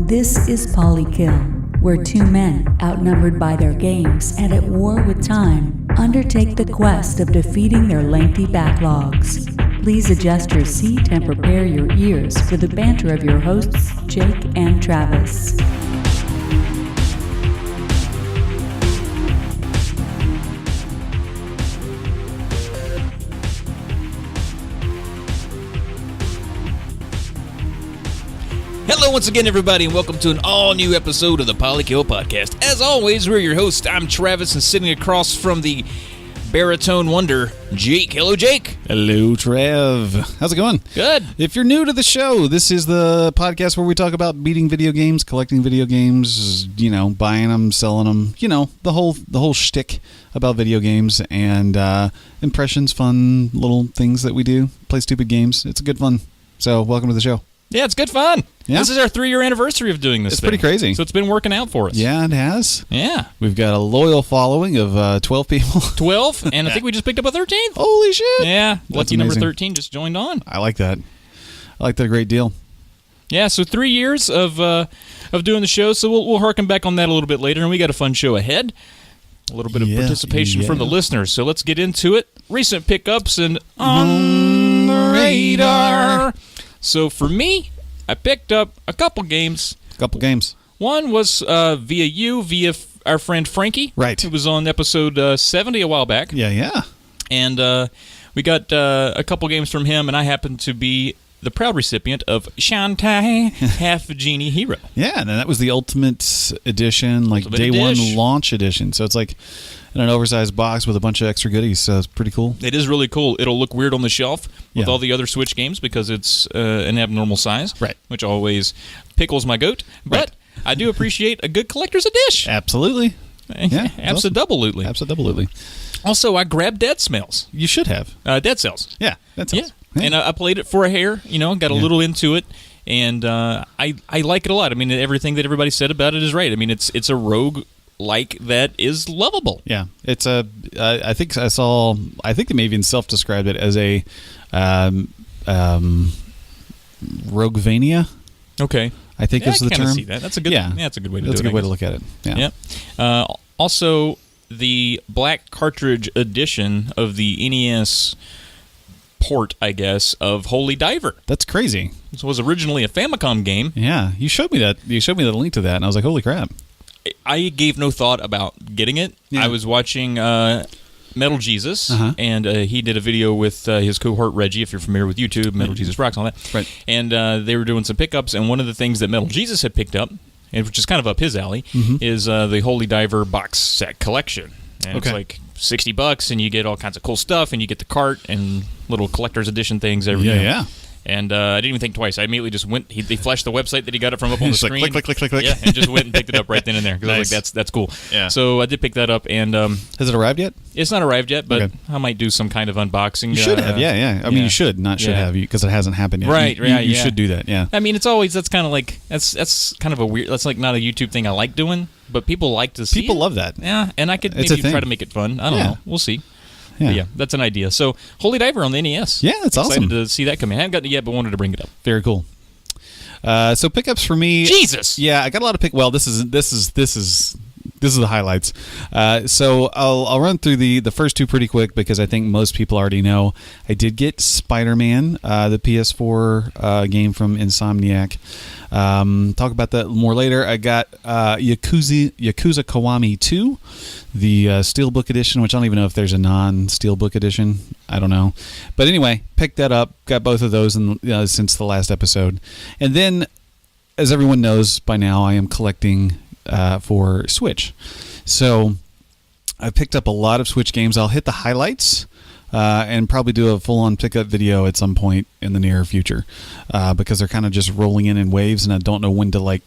This is Polykill, where two men, outnumbered by their games and at war with time, undertake the quest of defeating their lengthy backlogs. Please adjust your seat and prepare your ears for the banter of your hosts, Jake and Travis. Hello once again, everybody, and welcome to an all-new episode of the Polykill podcast. As always, we're your hosts. I'm Travis, and sitting across from the baritone wonder, Jake. Hello, Jake. Hello, Trav. How's it going? Good. If you're new to the show, this is the podcast where we talk about beating video games, collecting video games, buying them, selling them, the whole shtick about video games and impressions, fun little things that we do, play stupid games. It's a good fun. So, welcome to the show. Yeah, it's good fun. Yeah. This is our 3-year anniversary of doing this It's thing. pretty crazy. So it's been working out for us. Yeah, it has. Yeah. We've got a loyal following of 12 people. 12, and I think we just picked up a 13th. Holy shit. Yeah, lucky number amazing. 13 just joined on. I like that. I like that a great deal. Yeah, so 3 years of doing the show, so we'll harken back on that a little bit later, and we got a fun show ahead. A little bit of participation from the listeners, so let's get into it. Recent pickups and on the radar. So for me, I picked up a couple games. One was via our friend Frankie. Right. Who was on episode 70 a while back. Yeah. And we got a couple games from him, and I happened to be the proud recipient of Shantae Half Genie Hero. Yeah, and that was the Ultimate Edition, like Ultimate day Edition. one launch edition. So it's like in an oversized box with a bunch of extra goodies. So it's pretty cool. It is really cool. It'll look weird on the shelf with Yeah. all the other Switch games because it's an abnormal size, Right. which always pickles my goat. But I do appreciate a good collector's edition. Absolutely. Yeah, Absolutely. Absolutely. Also, I grabbed Dead Smells. You should have. Dead Cells. Yeah, that's Yeah. And I played it for a hair, got a little into it, and I like it a lot. I mean, everything that everybody said about it is right. I mean, it's a rogue like that is lovable. Yeah, it's a. I think they may even self-described it as a Roguevania. Okay. I think is the I term. see that. That's a good. Yeah, that's a good way to do it. That's a good way to look at it. Yeah. Yeah. Also, the black cartridge edition of the NES port, I guess, of Holy Diver. That's crazy. This was originally a Famicom game. Yeah, you showed me that. You showed me the link to that, and I was like, "Holy crap!" I gave no thought about getting it. Yeah. I was watching Metal Jesus, and he did a video with his cohort Reggie, if you're familiar with YouTube, Metal Jesus Rocks, all that. Right. And they were doing some pickups, and one of the things that Metal Jesus had picked up, and which is kind of up his alley, is the Holy Diver box set collection. And it's like $60, and you get all kinds of cool stuff, and you get the cart and little collector's edition things. Yeah. And I didn't even think twice. I immediately just went. They flashed the website that he got it from up on the screen. Like, click. Yeah, and just went and picked it up right then and there. Because I was like, that's cool. Yeah. So I did pick that up, and Has it arrived yet? it's not arrived yet, but Okay. I might do some kind of unboxing. You should have, yeah. I mean, you should, not should have, because it hasn't happened yet. Right, You should do that, yeah. I mean, it's always that's kind of a weird. That's like not a YouTube thing I like doing, but people like to see. People it. love that. Yeah, and I could It's a maybe thing. try to make it fun. I don't know. We'll see. Yeah. But yeah, that's an idea. So, Holy Diver on the NES. Yeah, that's awesome. Excited to see that come in. I haven't gotten it yet, but wanted to bring it up. Very cool. So pickups for me. Jesus. Yeah, I got a lot of Well, this is the highlights. So I'll run through the first two pretty quick because I think most people already know. I did get Spider-Man, the PS4 game from Insomniac. Talk about that more later. I got Yakuza Kiwami 2, the Steelbook edition, which I don't even know if there's a non-Steelbook edition. I don't know. But anyway, picked that up. Got both of those since the last episode. And then, as everyone knows by now, I am collecting for Switch. So I picked up a lot of Switch games. I'll hit the highlights and probably do a full-on pickup video at some point in the near future because they're kind of just rolling in waves, and I don't know when to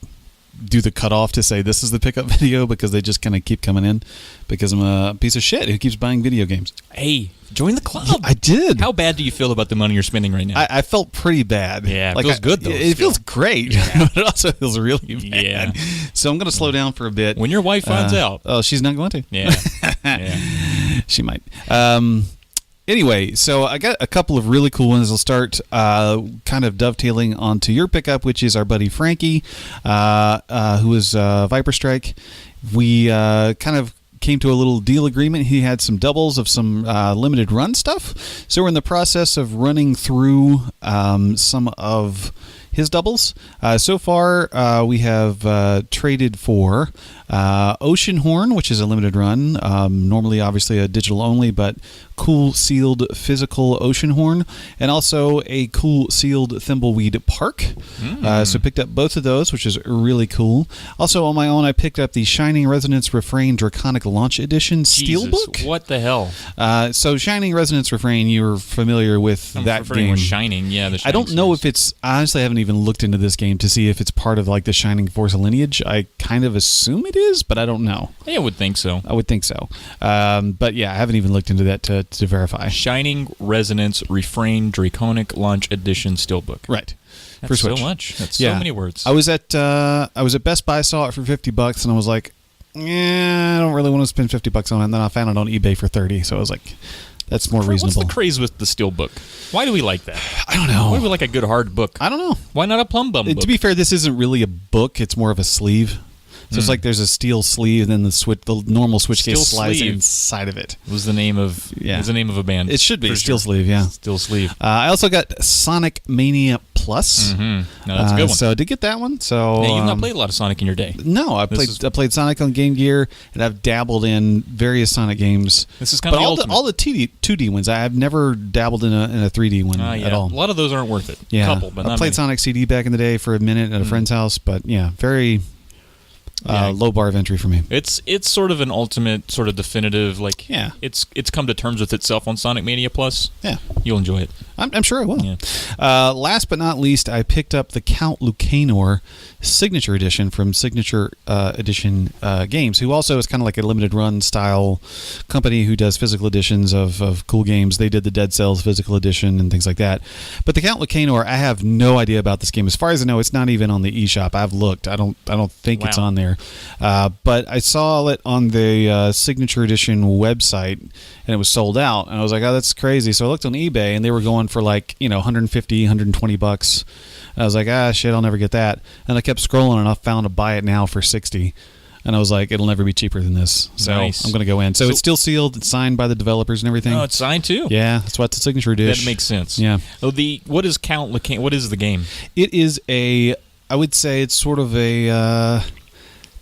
do the cutoff to say this is the pickup video because they just kind of keep coming in because I'm a piece of shit who keeps buying video games. Hey, join the club. I did. How bad do you feel about the money you're spending right now? I felt pretty bad. Yeah, it feels good, though. It feels great, but it also feels really bad. Yeah. So I'm going to slow down for a bit. When your wife finds out. Oh, she's not going to? Yeah. Yeah. She might. Anyway, so I got a couple of really cool ones. I'll start kind of dovetailing onto your pickup, which is our buddy Frankie, who is Viper Strike. We kind of came to a little deal agreement. He had some doubles of some limited run stuff. So we're in the process of running through some of his doubles. So far, we have traded for Ocean Horn, which is a limited run. Normally, obviously, a digital only, but cool sealed physical Ocean Horn, and also a cool sealed Thimbleweed Park. So picked up both of those, which is really cool. Also, on my own, I picked up the Shining Resonance Refrain Draconic Launch Edition Steelbook. What the hell? So Shining Resonance Refrain, you're familiar with that game. With Shining, yeah. I don't know if it's... Honestly, I haven't even looked into this game to see if it's part of like the Shining Force lineage. I kind of assume it is, but I don't know. Yeah, I would think so. I would think so. But yeah, I haven't even looked into that to verify. Shining Resonance Refrain Draconic Launch Edition Steelbook. Right. That's so much. That's so many words. I was at Best Buy, saw it for $50, and I was like, I don't really want to spend $50 on it. And then I found it on eBay for $30, so I was like, that's more reasonable. What's the craze with the Steelbook? Why do we like that? I don't know. Why do we like a good hard book? I don't know. Why not a plum bum book? To be fair, this isn't really a book. It's more of a sleeve. So it's like there's a steel sleeve, and then the normal switch case slides inside of it. Was the name of the name of a band? It should be Steel Sleeve, yeah. Steel Sleeve. I also got Sonic Mania Plus. No, that's a good one. So I did get that one. So you've not played a lot of Sonic in your day. No, I played Sonic on Game Gear, and I've dabbled in various Sonic games. This is kind of all the 2D ones. I've never dabbled in a 3D one at all. A lot of those aren't worth it. Yeah, couple, but I played Sonic CD back in the day for a minute at a friend's house, but yeah, very. Low bar of entry for me. It's sort of an ultimate, sort of definitive, like it's come to terms with itself on Sonic Mania Plus. Yeah, you'll enjoy it. I'm sure I will. Yeah. Last but not least, I picked up the Count Lucanor Signature Edition from Signature Edition Games, who also is kind of like a limited run style company who does physical editions of cool games. They did the Dead Cells physical edition and things like that. But the Count Lucanor, I have no idea about this game. As far as I know, it's not even on the eShop. I've looked. I don't think it's on there. But I saw it on the Signature Edition website, and it was sold out. And I was like, oh, that's crazy. So I looked on eBay, and they were going for like, $150, $120. I was like, shit, I'll never get that. And I kept scrolling, and I found to buy it now for $60. And I was like, it'll never be cheaper than this. So nice. I'm going to go in. So it's still sealed. It's signed by the developers and everything. Oh, it's signed too? Yeah, that's what the Signature Edition. That makes sense. Yeah. Oh, what is Count Lucanor? What is the game? It is I would say it's sort of a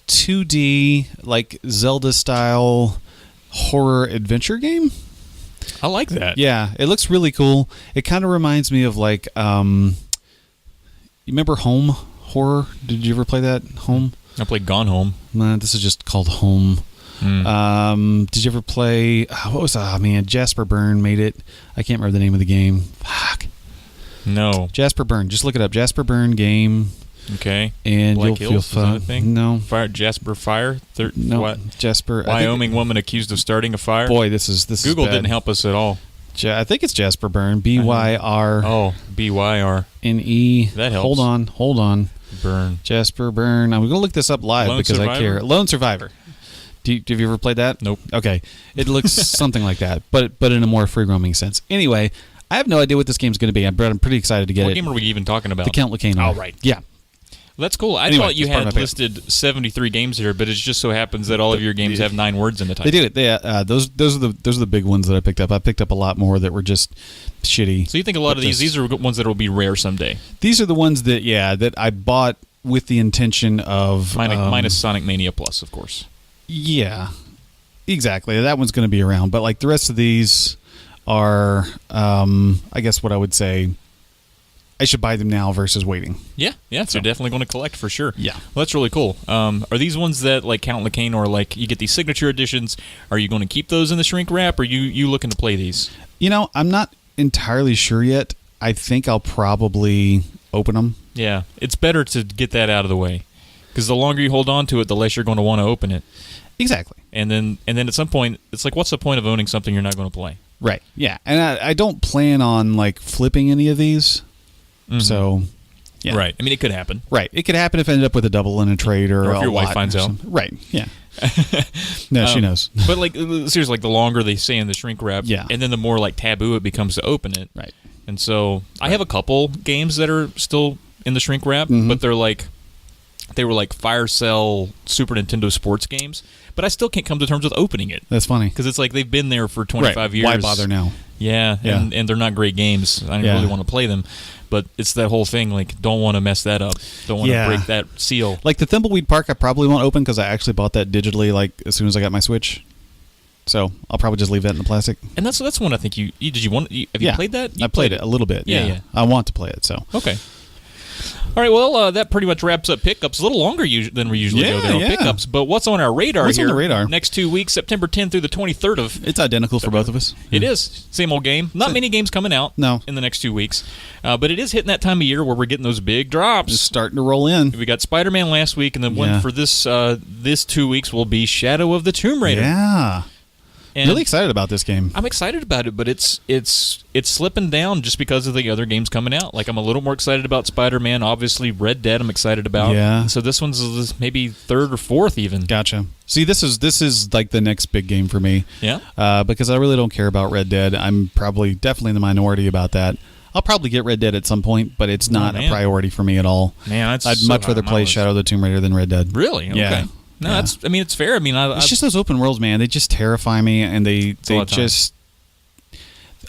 2D, like Zelda-style horror adventure game. I like that. Yeah, it looks really cool. It kind of reminds me of like, you remember Home horror? Did you ever play that, Home? I played Gone Home. This is just called Home. Did you ever play, what was that? Oh, man, Jasper Byrne made it. I can't remember the name of the game. Fuck. No. Jasper Byrne. Just look it up. Jasper Byrne game. Okay. And Black you'll Hills, feel fun. is that a thing? No. Jasper Fire? No. What? Jasper. Wyoming woman accused of starting a fire? Boy, this is Google bad. didn't help us at all. I think it's Jasper Byrne. B-Y-R. Oh, B-Y-R. N-E. That helps. Hold on. Burn. Jasper Byrne. I'm going to look this up live because I care. Lone Survivor. Have you ever played that? Nope. Okay. It looks something like that, but in a more free-roaming sense. Anyway, I have no idea what this game's going to be, but I'm pretty excited to get it. What game are we even talking about? The Count Lucanor. Oh, right. Yeah. That's cool. I thought you had listed 73 games here, but it just so happens that all of your games have 9 words in the title. They do. Those are the big ones that I picked up. I picked up a lot more that were just shitty. So you think a lot of these are ones that will be rare someday? These are the ones that I bought with the intention of minus Sonic Mania Plus, of course. Yeah, exactly. That one's going to be around, but like the rest of these are, I guess what I would say. I should buy them now versus waiting. Yeah. So you're definitely going to collect for sure. Yeah. Well, that's really cool. Are these ones that, like Count Lucanor, or like you get these signature editions, are you going to keep those in the shrink wrap, or are you looking to play these? I'm not entirely sure yet. I think I'll probably open them. Yeah. It's better to get that out of the way, because the longer you hold on to it, the less you're going to want to open it. Exactly. And then at some point, it's like, what's the point of owning something you're not going to play? Right. Yeah. And I don't plan on like flipping any of these. Mm-hmm. So, Yeah. Right. I mean, it could happen. Right. It could happen if it ended up with a double in a trade or if a your wife lot finds or out. something. Right. Yeah. No, she knows. But like, seriously, like the longer they stay in the shrink wrap, and then the more like taboo it becomes to open it. Right. And so I have a couple games that are still in the shrink wrap, but they were like Fire Cell Super Nintendo sports games, but I still can't come to terms with opening it. That's funny. Because it's like they've been there for 25 years. Why bother now? Yeah, and they're not great games. I don't really want to play them. But it's that whole thing, like, don't want to mess that up. Don't want to break that seal. Like the Thimbleweed Park, I probably won't open because I actually bought that digitally, like, as soon as I got my Switch. So I'll probably just leave that in the plastic. And that's one I think have you played that? I played it a little bit. Yeah. I want to play it, so. Okay. All right, well, that pretty much wraps up pickups. A little longer than we usually go there on pickups. But what's on our radar What's here? on the radar? Next 2 weeks, September 10th through the 23rd of... It's identical for both of us. It is. Same old game. Not many games coming out in the next 2 weeks. But it is hitting that time of year where we're getting those big drops. It's starting to roll in. We got Spider-Man last week, and then one for this 2 weeks will be Shadow of the Tomb Raider. Yeah. And really excited about this game. I'm excited about it, but it's slipping down just because of the other games coming out. Like, I'm a little more excited about Spider-Man. Obviously, Red Dead I'm excited about. Yeah. So this one's maybe third or fourth even. Gotcha. See, this is like the next big game for me. Yeah. Because I really don't care about Red Dead. I'm definitely in the minority about that. I'll probably get Red Dead at some point, but it's not a priority for me at all. Man, I'd much rather play Shadow of the Tomb Raider than Red Dead. Really? Okay. Yeah. No, it's fair. I mean, it's just those open worlds, man. They just terrify me, and they just,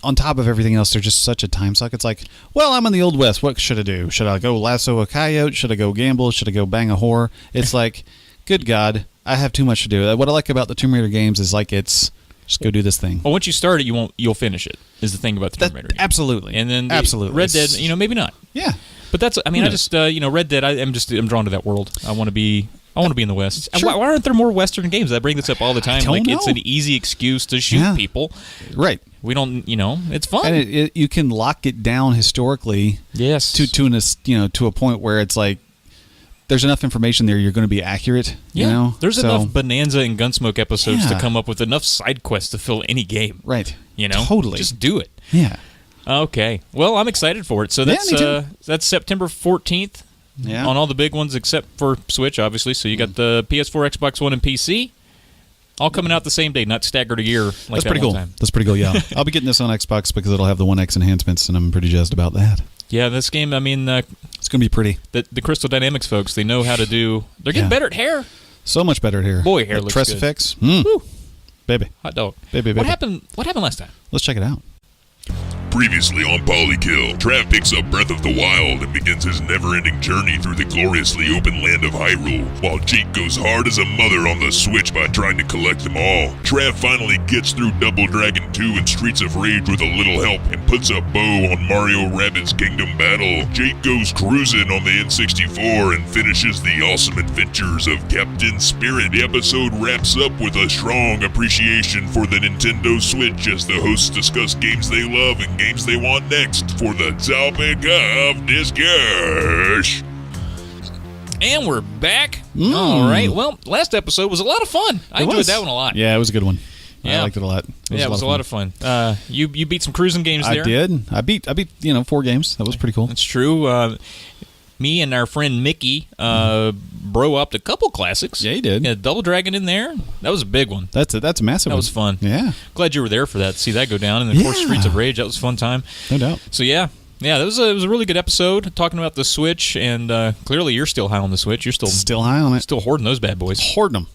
on top of everything else, they're just such a time suck. It's like, well, I'm in the Old West. What should I do? Should I go lasso a coyote? Should I go gamble? Should I go bang a whore? It's like, good God, I have too much to do. What I like about the Tomb Raider games is like it's just go do this thing. Well, once you start it, you'll finish it. Is the thing about the Tomb Raider game. Absolutely. And then absolutely Red Dead, maybe not. Yeah. But that's I just Red Dead. I'm drawn to that world. I want to be in the West. Sure. Why aren't there more Western games? I bring this up all the time. Don't know. It's an easy excuse to shoot people. Right. We don't, it's fun. And you can lock it down historically. Yes. To a point where it's like there's enough information there you're going to be accurate. Yeah. There's enough Bonanza and Gunsmoke episodes to come up with enough side quests to fill any game. Right. Totally. Just do it. Yeah. Okay. Well, I'm excited for it. So that's September 14th. Yeah. On all the big ones except for Switch, obviously. So you got the PS4, Xbox One, and PC. All coming out the same day, not staggered a year like That's that pretty cool. time. That's pretty cool, yeah. I'll be getting this on Xbox because it'll have the 1X enhancements, and I'm pretty jazzed about that. Yeah, this game, I mean... it's going to be pretty. The Crystal Dynamics folks, they know how to do... They're getting better at hair. So much better at hair. Boy, hair looks Tress good. effects. Woo. Baby. Hot dog. Baby. What happened last time? Let's check it out. Previously on Polykill, Trav picks up Breath of the Wild and begins his never-ending journey through the gloriously open land of Hyrule, while Jake goes hard as a mother on the Switch by trying to collect them all. Trav finally gets through Double Dragon 2 and Streets of Rage with a little help and puts a bow on Mario Rabbids Kingdom Battle. Jake goes cruising on the N64 and finishes the awesome adventures of Captain Spirit. The episode wraps up with a strong appreciation for the Nintendo Switch as the hosts discuss games they love and games they want next for the topic of discussion. And we're back. All right. Well, last episode was a lot of fun. I enjoyed that one a lot. Yeah, it was a good one. Yeah. I liked it a lot. It was a lot of fun. You beat some cruising games there. I did. I beat 4 games. That was pretty cool. That's true. Me and our friend Mickey bro upped a couple classics. Yeah, he did. Yeah, Double Dragon in there. That was a big one. That's a massive one. That was fun. Yeah. Glad you were there for that. See that go down. And, of course, Streets of Rage. That was a fun time. No doubt. So, yeah, that was it was a really good episode talking about the Switch. And clearly you're still high on the Switch. You're still high on it. Still hoarding those bad boys. Hoarding them.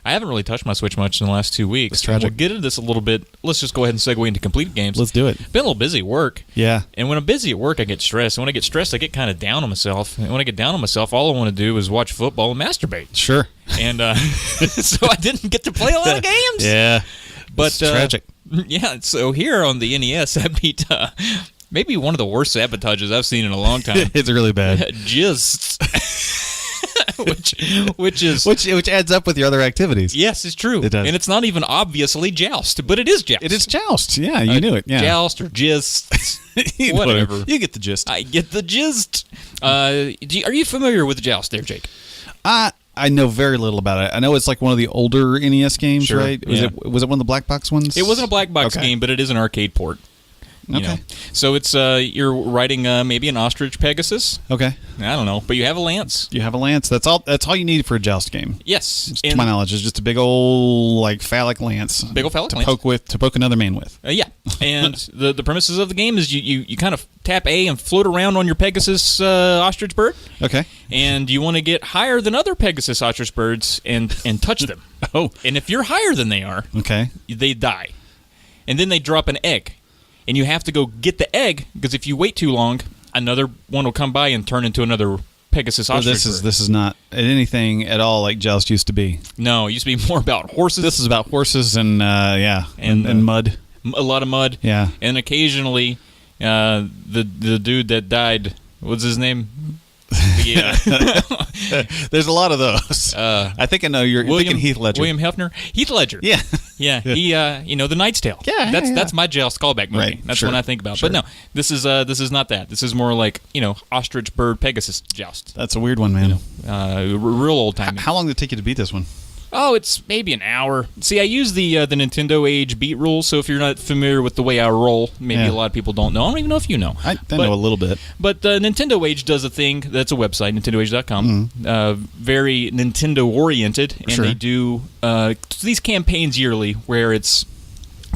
I haven't really touched my Switch much in the last 2 weeks. It's tragic. We'll get into this a little bit. Let's just go ahead and segue into complete games. Let's do it. Been a little busy at work. Yeah. And when I'm busy at work, I get stressed. And when I get stressed, I get kind of down on myself. And when I get down on myself, all I want to do is watch football and masturbate. Sure. And so I didn't get to play a lot of games. Yeah. But it's tragic. Yeah. So here on the NES, I beat maybe one of the worst sabotages I've seen in a long time. It's really bad. Just... which adds up with your other activities. Yes, it's true. It does. And it's not even obviously joust, but it is joust. It is joust. Yeah, you knew it. Yeah. Joust or gist. Whatever. You get the gist. I get the gist. Are you familiar with joust there, Jake? I know very little about it. I know it's like one of the older NES games, Sure, right? Was it one of the black box ones? It wasn't a black box game, but it is an arcade port. You know? So it's you're riding maybe an ostrich Pegasus. Okay. I don't know, but you have a lance. You have a lance. That's all you need for a joust game. Yes. To my knowledge, it's just a big old like phallic lance. Big old phallic lance. To poke another man with. Yeah. And the premises of the game is you kind of tap A and float around on your Pegasus ostrich bird. Okay. And you want to get higher than other Pegasus ostrich birds and touch them. Oh. And if you're higher than they are, okay, they die. And then they drop an egg. And you have to go get the egg, because if you wait too long, another one will come by and turn into another Pegasus ostrich bird. This is not anything at all like Joust used to be. No, it used to be more about horses. This is about horses and and mud. A lot of mud. Yeah. And occasionally, the dude that died, what's his name? Yeah. There's a lot of those. I think I know you're thinking Heath Ledger. William Hefner? Heath Ledger. Yeah. Yeah. He The Knight's Tale. Yeah. That's my Joust callback movie. Right. That's Sure. what I think about. Sure. But no, this is not that. This is more like, ostrich bird Pegasus Joust. That's a weird one, man. Real old time. How long did it take you to beat this one? Oh, it's maybe an hour. See, I use the Nintendo Age beat rule, so if you're not familiar with the way I roll, maybe a lot of people don't know. I don't even know if you know. I know a little bit. But Nintendo Age does a thing, that's a website, nintendoage.com, very Nintendo-oriented, and Sure. they do these campaigns yearly where it's,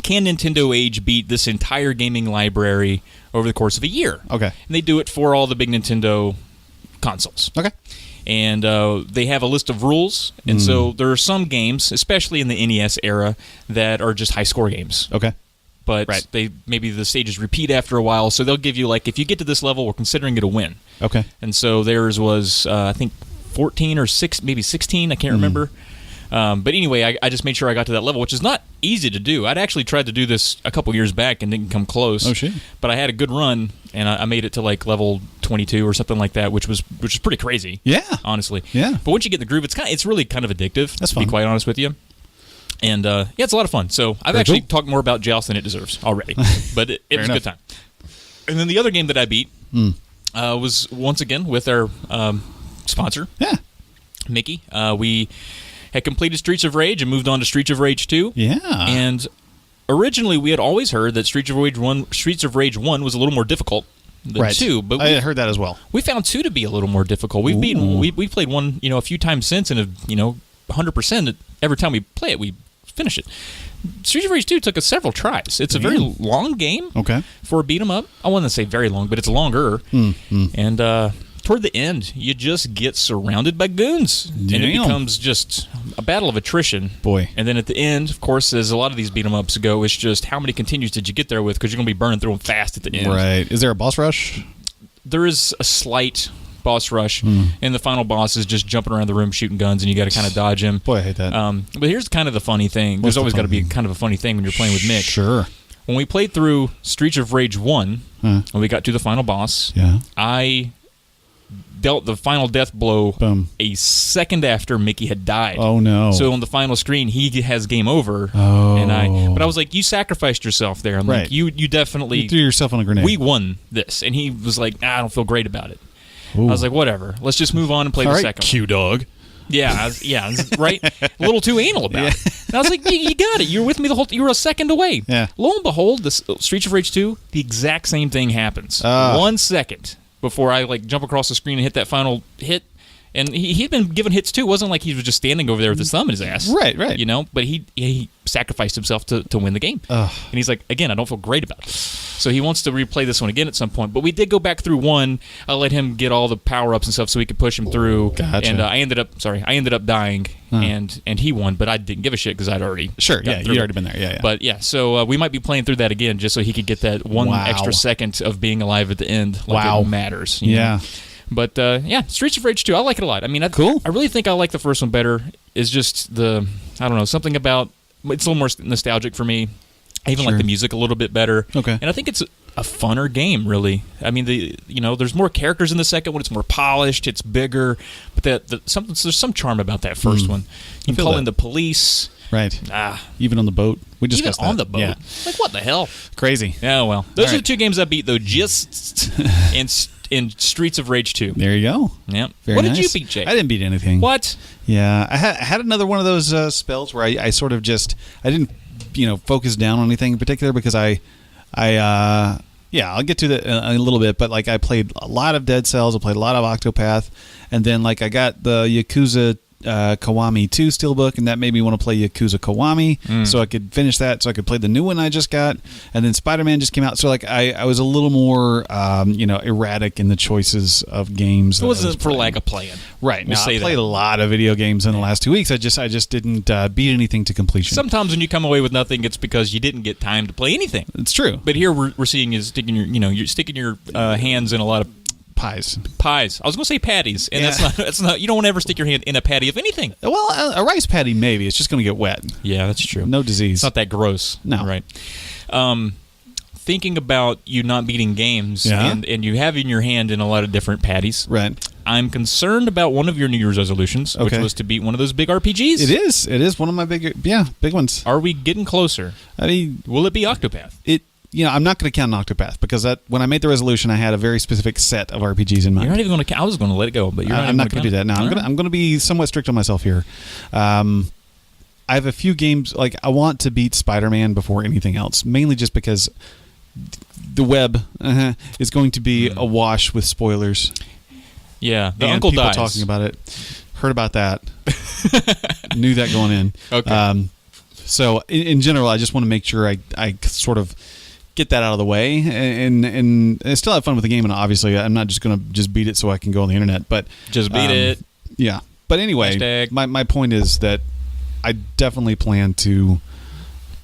can Nintendo Age beat this entire gaming library over the course of a year? Okay. And they do it for all the big Nintendo consoles. Okay. And they have a list of rules, and so there are some games, especially in the NES era, that are just high-score games. Okay. But Right. maybe the stages repeat after a while, so they'll give you, like, if you get to this level, we're considering it a win. Okay. And so theirs was, I think, 14 or 6, maybe 16, I can't remember. But anyway, I just made sure I got to that level, which is not easy to do. I'd actually tried to do this a couple years back and didn't come close. Oh, shit. But I had a good run, and I made it to like level 22 or something like that, which is pretty crazy. Yeah. Honestly. Yeah. But once you get in the groove, it's really kind of addictive. That's to be fun. quite honest with you. And it's a lot of fun. So I've Very actually cool. talked more about Joust than it deserves already. But it was a good time. And then the other game that I beat was once again with our sponsor, Yeah. Mickey. We had completed Streets of Rage and moved on to Streets of Rage 2. Yeah. And originally we had always heard that Streets of Rage 1 was a little more difficult than 2, but I had heard that as well. we found 2 to be a little more difficult. We've played 1, a few times since, and have, 100% every time we play it, we finish it. Streets of Rage 2 took us several tries. It's a very long game for a beat 'em up. I wouldn't say very long, but it's longer. And toward the end, you just get surrounded by goons, and it becomes just a battle of attrition. Boy. And then at the end, of course, as a lot of these beat 'em ups go, it's just how many continues did you get there with, because you're going to be burning through them fast at the end. Right. Is there a boss rush? There is a slight boss rush, and the final boss is just jumping around the room shooting guns, and you got to kind of dodge him. Boy, I hate that. But here's kind of the funny thing. There's always got to be kind of a funny thing when you're playing with Mick. Sure. When we played through Streets of Rage 1, and we got to the final boss, I dealt the final death blow a second after Mickey had died. Oh, no. So on the final screen, he has game over. Oh. But I was like, you sacrificed yourself there. I'm like, you definitely... You threw yourself on a grenade. We won this. And he was like, I don't feel great about it. Ooh. I was like, whatever. Let's just move on and play the second one. Q-Dog. Yeah, right? A little too anal about it. And I was like, you got it. You were with me the whole you were a second away. Yeah. Lo and behold, the Streets of Rage 2, the exact same thing happens. 1 second before I jump across the screen and hit that final hit. And he'd been given hits too. It wasn't like he was just standing over there with his thumb in his ass. Right. But he sacrificed himself to win the game. And he's like, again, I don't feel great about it. So he wants to replay this one again at some point. But we did go back through 1. I let him get all the power-ups and stuff so we could push him through. Gotcha. And I ended up dying, and he won, but I didn't give a shit because I'd already Sure, gotten you'd through already it. been there. Yeah. But so we might be playing through that again just so he could get that 1 extra second of being alive at the end. It matters. You know? But, Streets of Rage 2, I like it a lot. I mean, cool. I really think I like the first one better. It's just something about, it's a little more nostalgic for me. I even like the music a little bit better. Okay. And I think it's a funner game, really. I mean, there's more characters in the second one. It's more polished. It's bigger. But there's some charm about that first one. You can call in the police. Right. Even on the boat. We discussed even on that. the boat. Yeah. Like, what the hell? Crazy. Yeah, well. Those are the 2 games I beat, though, just in Streets of Rage 2. There you go. Yeah. Very Did nice. you beat, Jake? I didn't beat anything. What? Yeah. I had another one of those spells where I sort of just... I didn't, focus down on anything in particular because I I'll get to that in a little bit, but like I played a lot of Dead Cells, I played a lot of Octopath, and then like I got the Yakuza Kiwami 2 Steelbook, and that made me want to play Yakuza Kiwami, so I could finish that, so I could play the new one I just got, and then Spider-Man just came out, so like I was a little more erratic in the choices of games. It wasn't for lack of playing. Right. Now, I played a lot of video games in the last 2 weeks. I just didn't beat anything to completion. Sometimes when you come away with nothing, it's because you didn't get time to play anything. It's true. But here we're seeing you sticking you're sticking your hands in a lot of pies. I was going to say patties, and that's not. You don't ever stick your hand in a patty of anything. Well, a rice patty maybe. It's just going to get wet. Yeah, that's true. No disease. It's not that gross. No. Right. Thinking about you not beating games, and you have in your hand in a lot of different patties. Right. I'm concerned about one of your New Year's resolutions, which was to beat one of those big RPGs. It is one of my big ones. Are we getting closer? I mean, will it be Octopath? I'm not going to count Octopath because when I made the resolution, I had a very specific set of RPGs in mind. You're not even going to count. I was going to let it go, but I'm not going to do that. No, I'm going to be somewhat strict on myself here. I have a few games like I want to beat Spider-Man before anything else, mainly just because the web is going to be awash with spoilers. Yeah, the and uncle people dies. Talking about it. Heard about that. Knew that going in. Okay. So in general, I just want to make sure I sort of get that out of the way and still have fun with the game. And obviously, I'm not just going to just beat it so I can go on the internet. But just beat it. Yeah. But anyway, my point is that I definitely plan to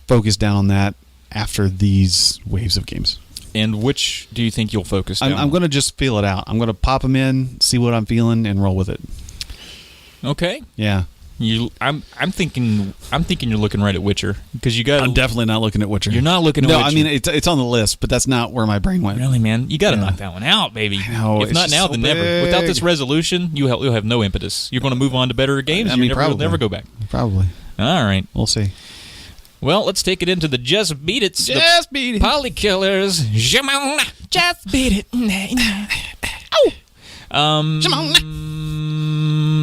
focus down on that after these waves of games. And which do you think you'll focus on? I'm going to just feel it out. I'm going to pop them in, see what I'm feeling, and roll with it. Okay. Yeah. I'm thinking you're looking right at Witcher because you got. I'm definitely not looking at Witcher. You're not looking at Witcher. No, I mean it's on the list, but that's not where my brain went. Really, man, you got to knock that one out, baby. I know, if not now, then never. Without this resolution, you'll have no impetus. You're going to move on to better games. I mean, you'll never go back. Probably. All right, we'll see. Well, let's take it into the Just Beat It. Just Beat It. Polykillers. Just beat it.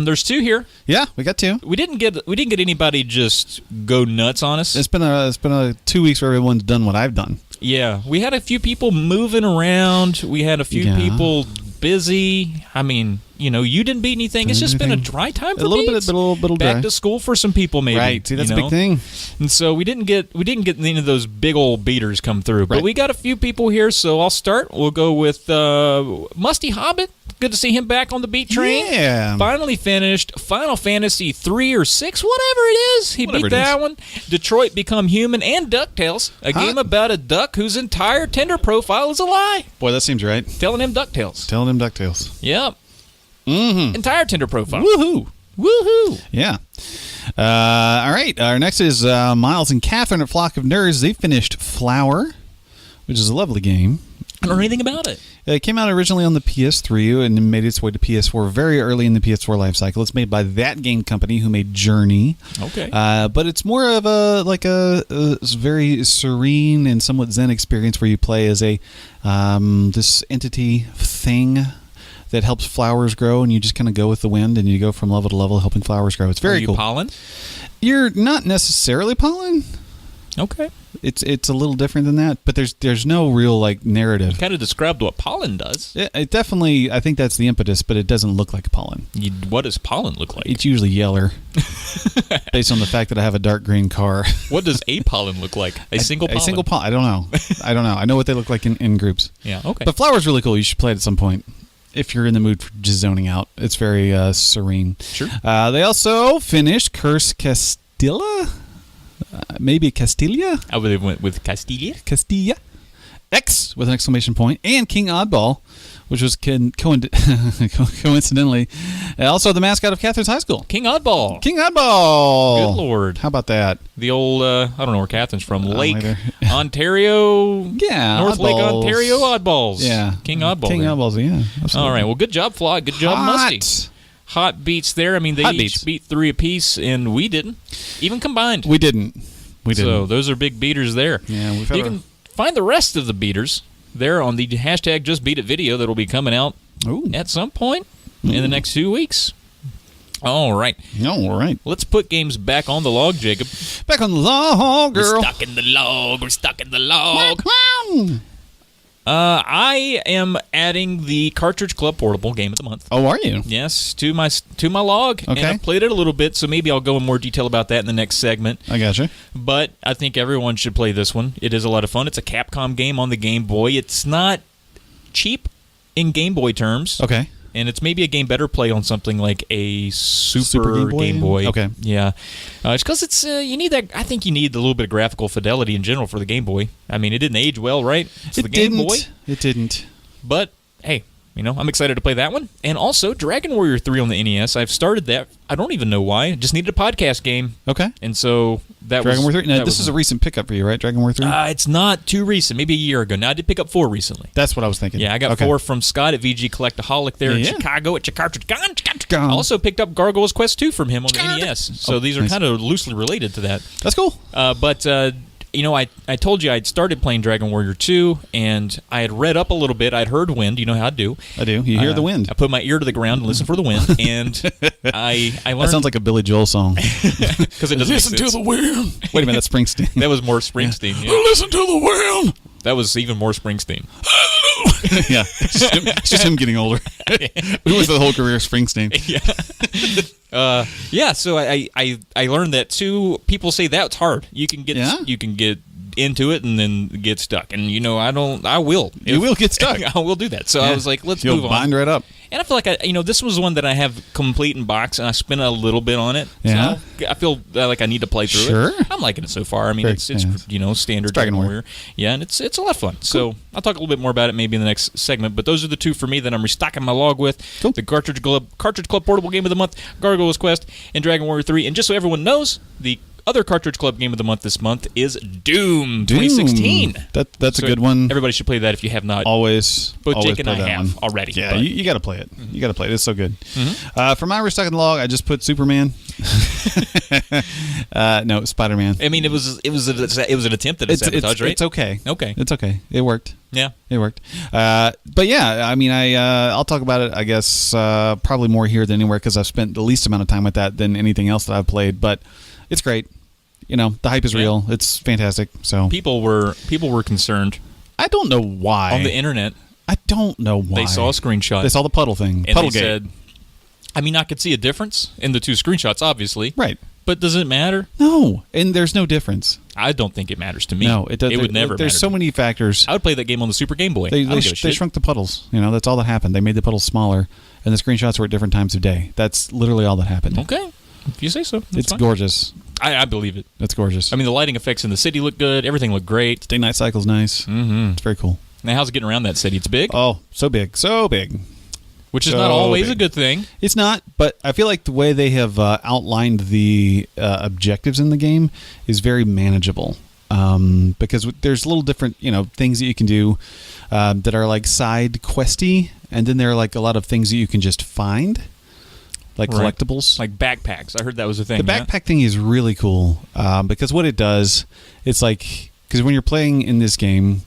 There's two here. Yeah, we got two. We didn't get anybody just go nuts on us. It's been a 2 weeks where everyone's done what I've done. Yeah, we had a few people moving around. We had a few people busy. I mean, you didn't beat anything. It's just been a dry time for a little bit back dry. to school for some people, maybe. Right. See, that's a big thing. And so we didn't get any of those big old beaters come through. But we got a few people here, so I'll start. We'll go with Musty Hobbit. Good to see him back on the beat train. Yeah. Finally finished Final Fantasy 3 or 6, whatever it is. He beat that one. Detroit Become Human and DuckTales, a game about a duck whose entire Tinder profile is a lie. Boy, that seems right. Telling him DuckTales. Yep. Mm-hmm. Entire Tinder profile. Woohoo. Yeah. All right. Our next is Miles and Catherine at Flock of Nerds. They finished Flower, which is a lovely game. I don't know anything about it. It came out originally on the PS3 and made its way to PS4 very early in the PS4 life cycle. It's made by that game company who made Journey. Okay. But it's more of a very serene and somewhat zen experience where you play as a this entity thing that helps flowers grow, and you just kind of go with the wind, and you go from level to level helping flowers grow. It's very cool. Are you pollen? You're not necessarily pollen. Okay. It's a little different than that, but there's no real narrative. You kind of described what pollen does. It definitely, I think that's the impetus, but it doesn't look like pollen. What does pollen look like? It's usually yeller, based on the fact that I have a dark green car. What does a pollen look like? A single pollen? A single pollen. I don't know. I know what they look like in groups. Yeah, okay. But Flower's really cool. You should play it at some point. If you're in the mood for just zoning out. It's very serene. Sure. They also finished Curse Castilla? Maybe Castilla? I would have went with Castilla. Castilla. X with an exclamation point. And King Oddball, which was coincidentally also the mascot of Catherine's High School. King Oddball. King Oddball. Good Lord. How about that? The old, I don't know where Catherine's from. Lake Ontario. Yeah. North Lake Ontario Oddballs. Yeah. King Oddball. King Oddballs, yeah. Absolutely. All right. Well, good job, Flock. Good job, Musty. Hot beats there. I mean, they each beat 3 apiece, and we didn't. Even combined. We didn't. So those are big beaters there. Yeah, you can find the rest of the beaters there on the hashtag Just Beat It video that will be coming out at some point in the next 2 weeks. All right. All right. Let's put games back on the log, Jacob. Back on the log, girl. We're stuck in the log. We're stuck in the log. I am adding the Cartridge Club Portable Game of the Month. Oh, are you? Yes, to my log. Okay. And I've played it a little bit, so maybe I'll go in more detail about that in the next segment. I gotcha. But I think everyone should play this one. It is a lot of fun. It's a Capcom game on the Game Boy. It's not cheap in Game Boy terms. Okay. And it's maybe a game better played on something like a Super Game Boy. Okay. Yeah. It's because it's you need that. I think you need a little bit of graphical fidelity in general for the Game Boy. I mean, it didn't age well, right? It's the Game Boy. It didn't. But hey, I'm excited to play that one. And also Dragon Warrior 3 on the NES. I've started that. I don't even know why. I just needed a podcast game. Okay. And so that Dragon was... Warrior 3? Now, this is a recent pickup for you, right? Dragon Warrior 3? It's not too recent. Maybe a year ago. Now, I did pick up 4 recently. That's what I was thinking. Yeah, I got 4 from Scott at VG Collectaholic there in Chicago at Cartridge Con. I also picked up Gargoyle's Quest 2 from him on the NES. So these are kind of loosely related to that. That's cool. But I told you I'd started playing Dragon Warrior 2, and I had read up a little bit. I'd heard wind. You know how I do. I do. You hear the wind. I put my ear to the ground and listen for the wind, and I learned... That sounds like a Billy Joel song. Because it doesn't Listen to the wind. Wait a minute, that's Springsteen. That was more Springsteen. Yeah. Listen to the wind. That was even more Springsteen. Yeah, it's just him getting older. We went the whole career of Springsteen. So I learned that too. People say that's hard. You can get into it and then get stuck. And I will. You will get stuck. I will do that. So I was like, let's move on. Bind right up. And I feel like this was one that I have complete in box, and I spent a little bit on it. Yeah. So I feel like I need to play through it. I'm liking it so far. I mean, it's standard Dragon Warrior. Yeah, and it's a lot of fun. Cool. So I'll talk a little bit more about it maybe in the next segment. But those are the 2 for me that I'm restocking my log with. Cool. The Cartridge Club Portable Game of the Month, Gargoyle's Quest, and Dragon Warrior 3. And just so everyone knows, the other Cartridge Club Game of the Month this month is Doom 2016. That's a good one. Everybody should play that if you have not. Always. Both always Jake and I have already. Yeah, you got to play it. You got to play it. It's so good. For my restocking log, I just put Superman. No, Spider-Man. I mean, it was an attempt at a sabotage, right? It's okay. Okay. It's okay. It worked. Yeah. It worked. But yeah, I mean, I'll talk about it, I guess, probably more here than anywhere because I've spent the least amount of time with that than anything else that I've played. But it's great. The hype is real. It's fantastic. So people were concerned. I don't know why. On the internet. I don't know why. They saw a screenshot. They saw the puddle thing. And they said, I mean, I could see a difference in the 2 screenshots, obviously. Right. But does it matter? No. And there's no difference. I don't think it matters to me. No, it doesn't. It would never There's matter. so many factors. I would play that game on the Super Game Boy. They shrunk the puddles. That's all that happened. They made the puddles smaller, and the screenshots were at different times of day. That's literally all that happened. Okay. If you say so. It's fine. Gorgeous. I believe it. It's gorgeous. I mean, the lighting effects in the city look good. Everything looked great. Day-night cycle's nice. Mm-hmm. It's very cool. Now, how's it getting around that city? It's big? Oh, so big. So big. Which is not always a good thing. It's not, but I feel like the way they have outlined the objectives in the game is very manageable. Because there's little different, things that you can do that are like side questy, and then there are like a lot of things that you can just find. Like collectibles. Like backpacks. I heard that was a thing. The backpack thing is really cool because what it does, it's like, because when you're playing in this game,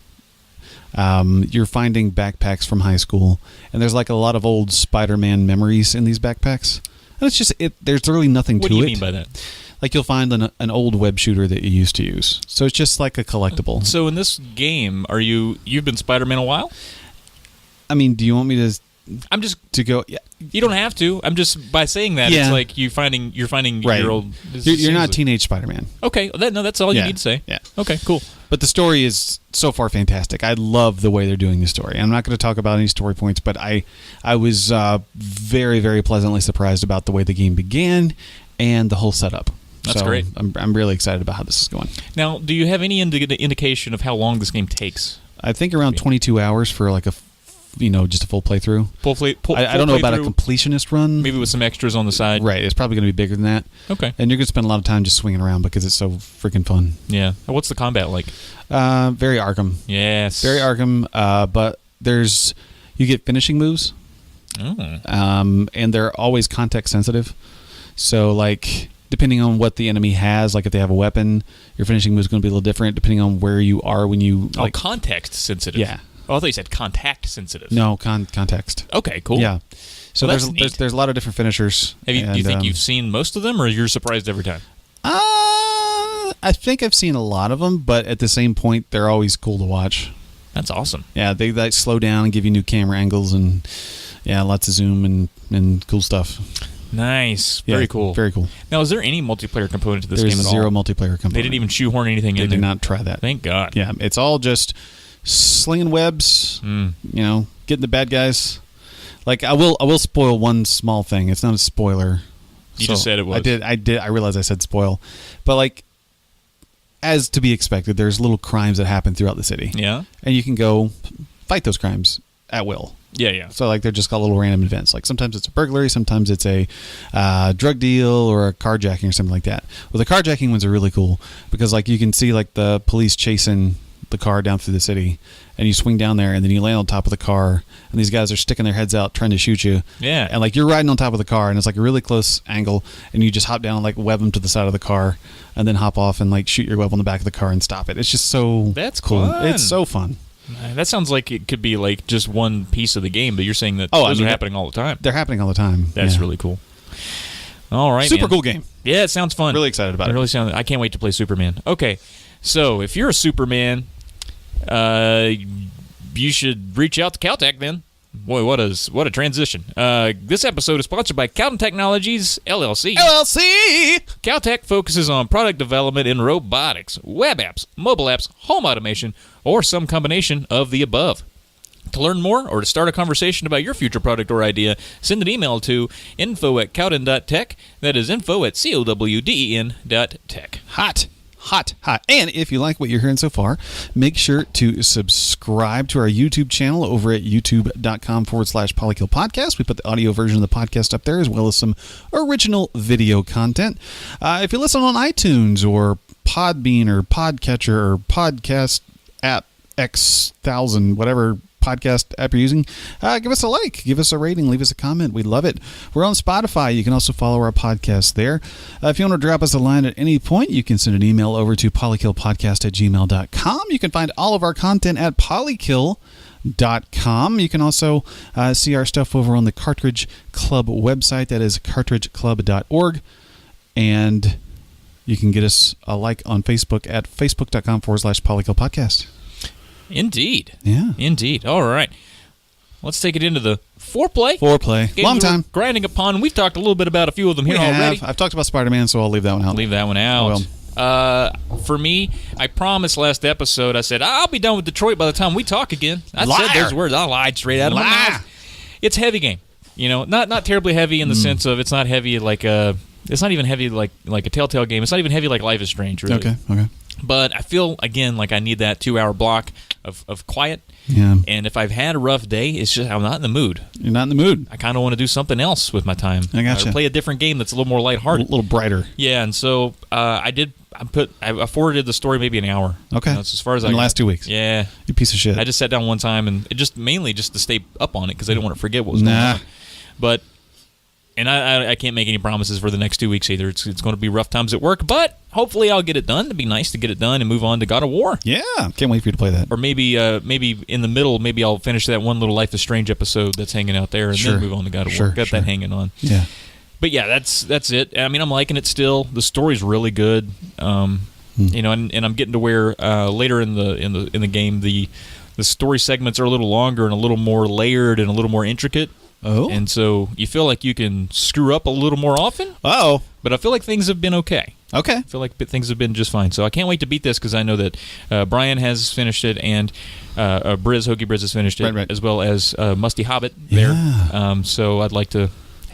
you're finding backpacks from high school, and there's like a lot of old Spider-Man memories in these backpacks. And it's just, there's really nothing to it. What do you mean by that? Like you'll find an old web shooter that you used to use. So it's just like a collectible. So in this game, you've been Spider-Man a while? I mean, do you want me to... I'm just to go. Yeah, you don't have to. I'm just by saying that. It's like you're finding right. your old. You're not teenage Spider-Man. Okay, that's all you need to say. Yeah. Okay, cool. But the story is so far fantastic. I love the way they're doing the story. I'm not going to talk about any story points, but I was very, very pleasantly surprised about the way the game began and the whole setup. That's great. I'm really excited about how this is going. Now, do you have any indication of how long this game takes? I think around 22 hours for like just a full playthrough. I don't know about a completionist run. Maybe with some extras on the side. Right. It's probably going to be bigger than that. Okay. And you're going to spend a lot of time just swinging around because it's so freaking fun. Yeah. What's the combat like? Very Arkham. Yes. Very Arkham. But you get finishing moves. Oh. And they're always context sensitive. So like, depending on what the enemy has, like if they have a weapon, your finishing move is going to be a little different depending on where you are when you... context sensitive. Yeah. Oh, I thought you said contact sensitive. No, context. Okay, cool. Yeah. So Well, there's a lot of different finishers. Do you think you've seen most of them, or you're surprised every time? I think I've seen a lot of them, but at the same point, they're always cool to watch. That's awesome. Yeah, they like slow down and give you new camera angles and lots of zoom and cool stuff. Nice. Very cool. Very cool. Now, is there any multiplayer component to this There's game at all? zero multiplayer component. They didn't even shoehorn anything in there. They did not try that. Thank God. Yeah, it's all just slinging webs, getting the bad guys. Like, I will spoil one small thing. It's not a spoiler. You just said it was. I did. I realized I said spoil. But, like, as to be expected, there's little crimes that happen throughout the city. Yeah. And you can go fight those crimes at will. Yeah. So, like, they're just got little random events. Like, sometimes it's a burglary, sometimes it's a drug deal or a carjacking or something like that. Well, the carjacking ones are really cool because, like, you can see, like, the police chasing the car down through the city, and you swing down there, and then you land on top of the car, and these guys are sticking their heads out trying to shoot you. Yeah. And, like, you're riding on top of the car, and it's, like, a really close angle, and you just hop down and, like, web them to the side of the car, and then hop off and, like, shoot your web on the back of the car and stop it. It's just so That's cool. fun. It's so fun. That sounds like it could be like just one piece of the game, but you're saying that those are happening all the time. They're happening all the time. That's really cool. All right, Super man. cool game. Yeah, it sounds fun. Really excited about it. I can't wait to play Superman. Okay, so if you're a Superman, you should reach out to Caltech then. Boy, what a transition. This episode is sponsored by Calton Technologies, LLC. Caltech focuses on product development in robotics, web apps, mobile apps, home automation, or some combination of the above. To learn more or to start a conversation about your future product or idea, send an email to info@cowden.tech. That is info@cowden.tech. Hot. And if you like what you're hearing so far, make sure to subscribe to our YouTube channel over at youtube.com/Polykill Podcast. We put the audio version of the podcast up there as well as some original video content. If you listen on iTunes or Podbean or Podcatcher or Podcast app X1000, whatever podcast app you're using, give us a like, give us a rating, leave us a comment. We love it. We're on Spotify. You can also follow our podcast there. If you want to drop us a line at any point, you can send an email over to polykillpodcast@gmail.com. You can find all of our content at polykill.com. You can also see our stuff over on the Cartridge Club website. That is cartridgeclub.org. And you can get us a like on Facebook at facebook.com/polykillpodcast. Indeed. Yeah. Indeed. All right. Let's take it into the foreplay. Games long time. Grinding upon. We've talked a little bit about a few of them here already. I've talked about Spider-Man, so I'll leave that one out. Leave that one out. For me, I promised last episode, I said, I'll be done with Detroit by the time we talk again. I said those words. I lied straight out of my mouth. It's a heavy game. Not terribly heavy in the sense of it's not heavy like it's not even heavy like a Telltale game. It's not even heavy like Life is Strange, really. Okay. But I feel, again, like I need that 2-hour block of quiet. Yeah. And if I've had a rough day, it's just I'm not in the mood. You're not in the mood. I kind of want to do something else with my time. I gotcha. Or play a different game that's a little more lighthearted. A little brighter. Yeah, and so I forwarded the story maybe an hour. Okay. That's as far as in the last 2 weeks. Yeah. You piece of shit. I just sat down one time and it mainly just to stay up on it because I didn't want to forget what was going on. But and I can't make any promises for the next 2 weeks either. It's going to be rough times at work, but hopefully I'll get it done. It'd be nice to get it done and move on to God of War. Yeah, can't wait for you to play that. Or maybe in the middle, maybe I'll finish that one little Life is Strange episode that's hanging out there and then move on to God of War. Got that hanging on. Yeah. But yeah, that's it. I mean, I'm liking it still. The story's really good. And I'm getting to where later in the game the story segments are a little longer and a little more layered and a little more intricate. Oh. And so you feel like you can screw up a little more often. Oh. But I feel like things have been okay. Okay. I feel like things have been just fine. So I can't wait to beat this because I know that Brian has finished it and Hoagie Briz has finished it, right. as well as Musty Hobbit there. So I'd like to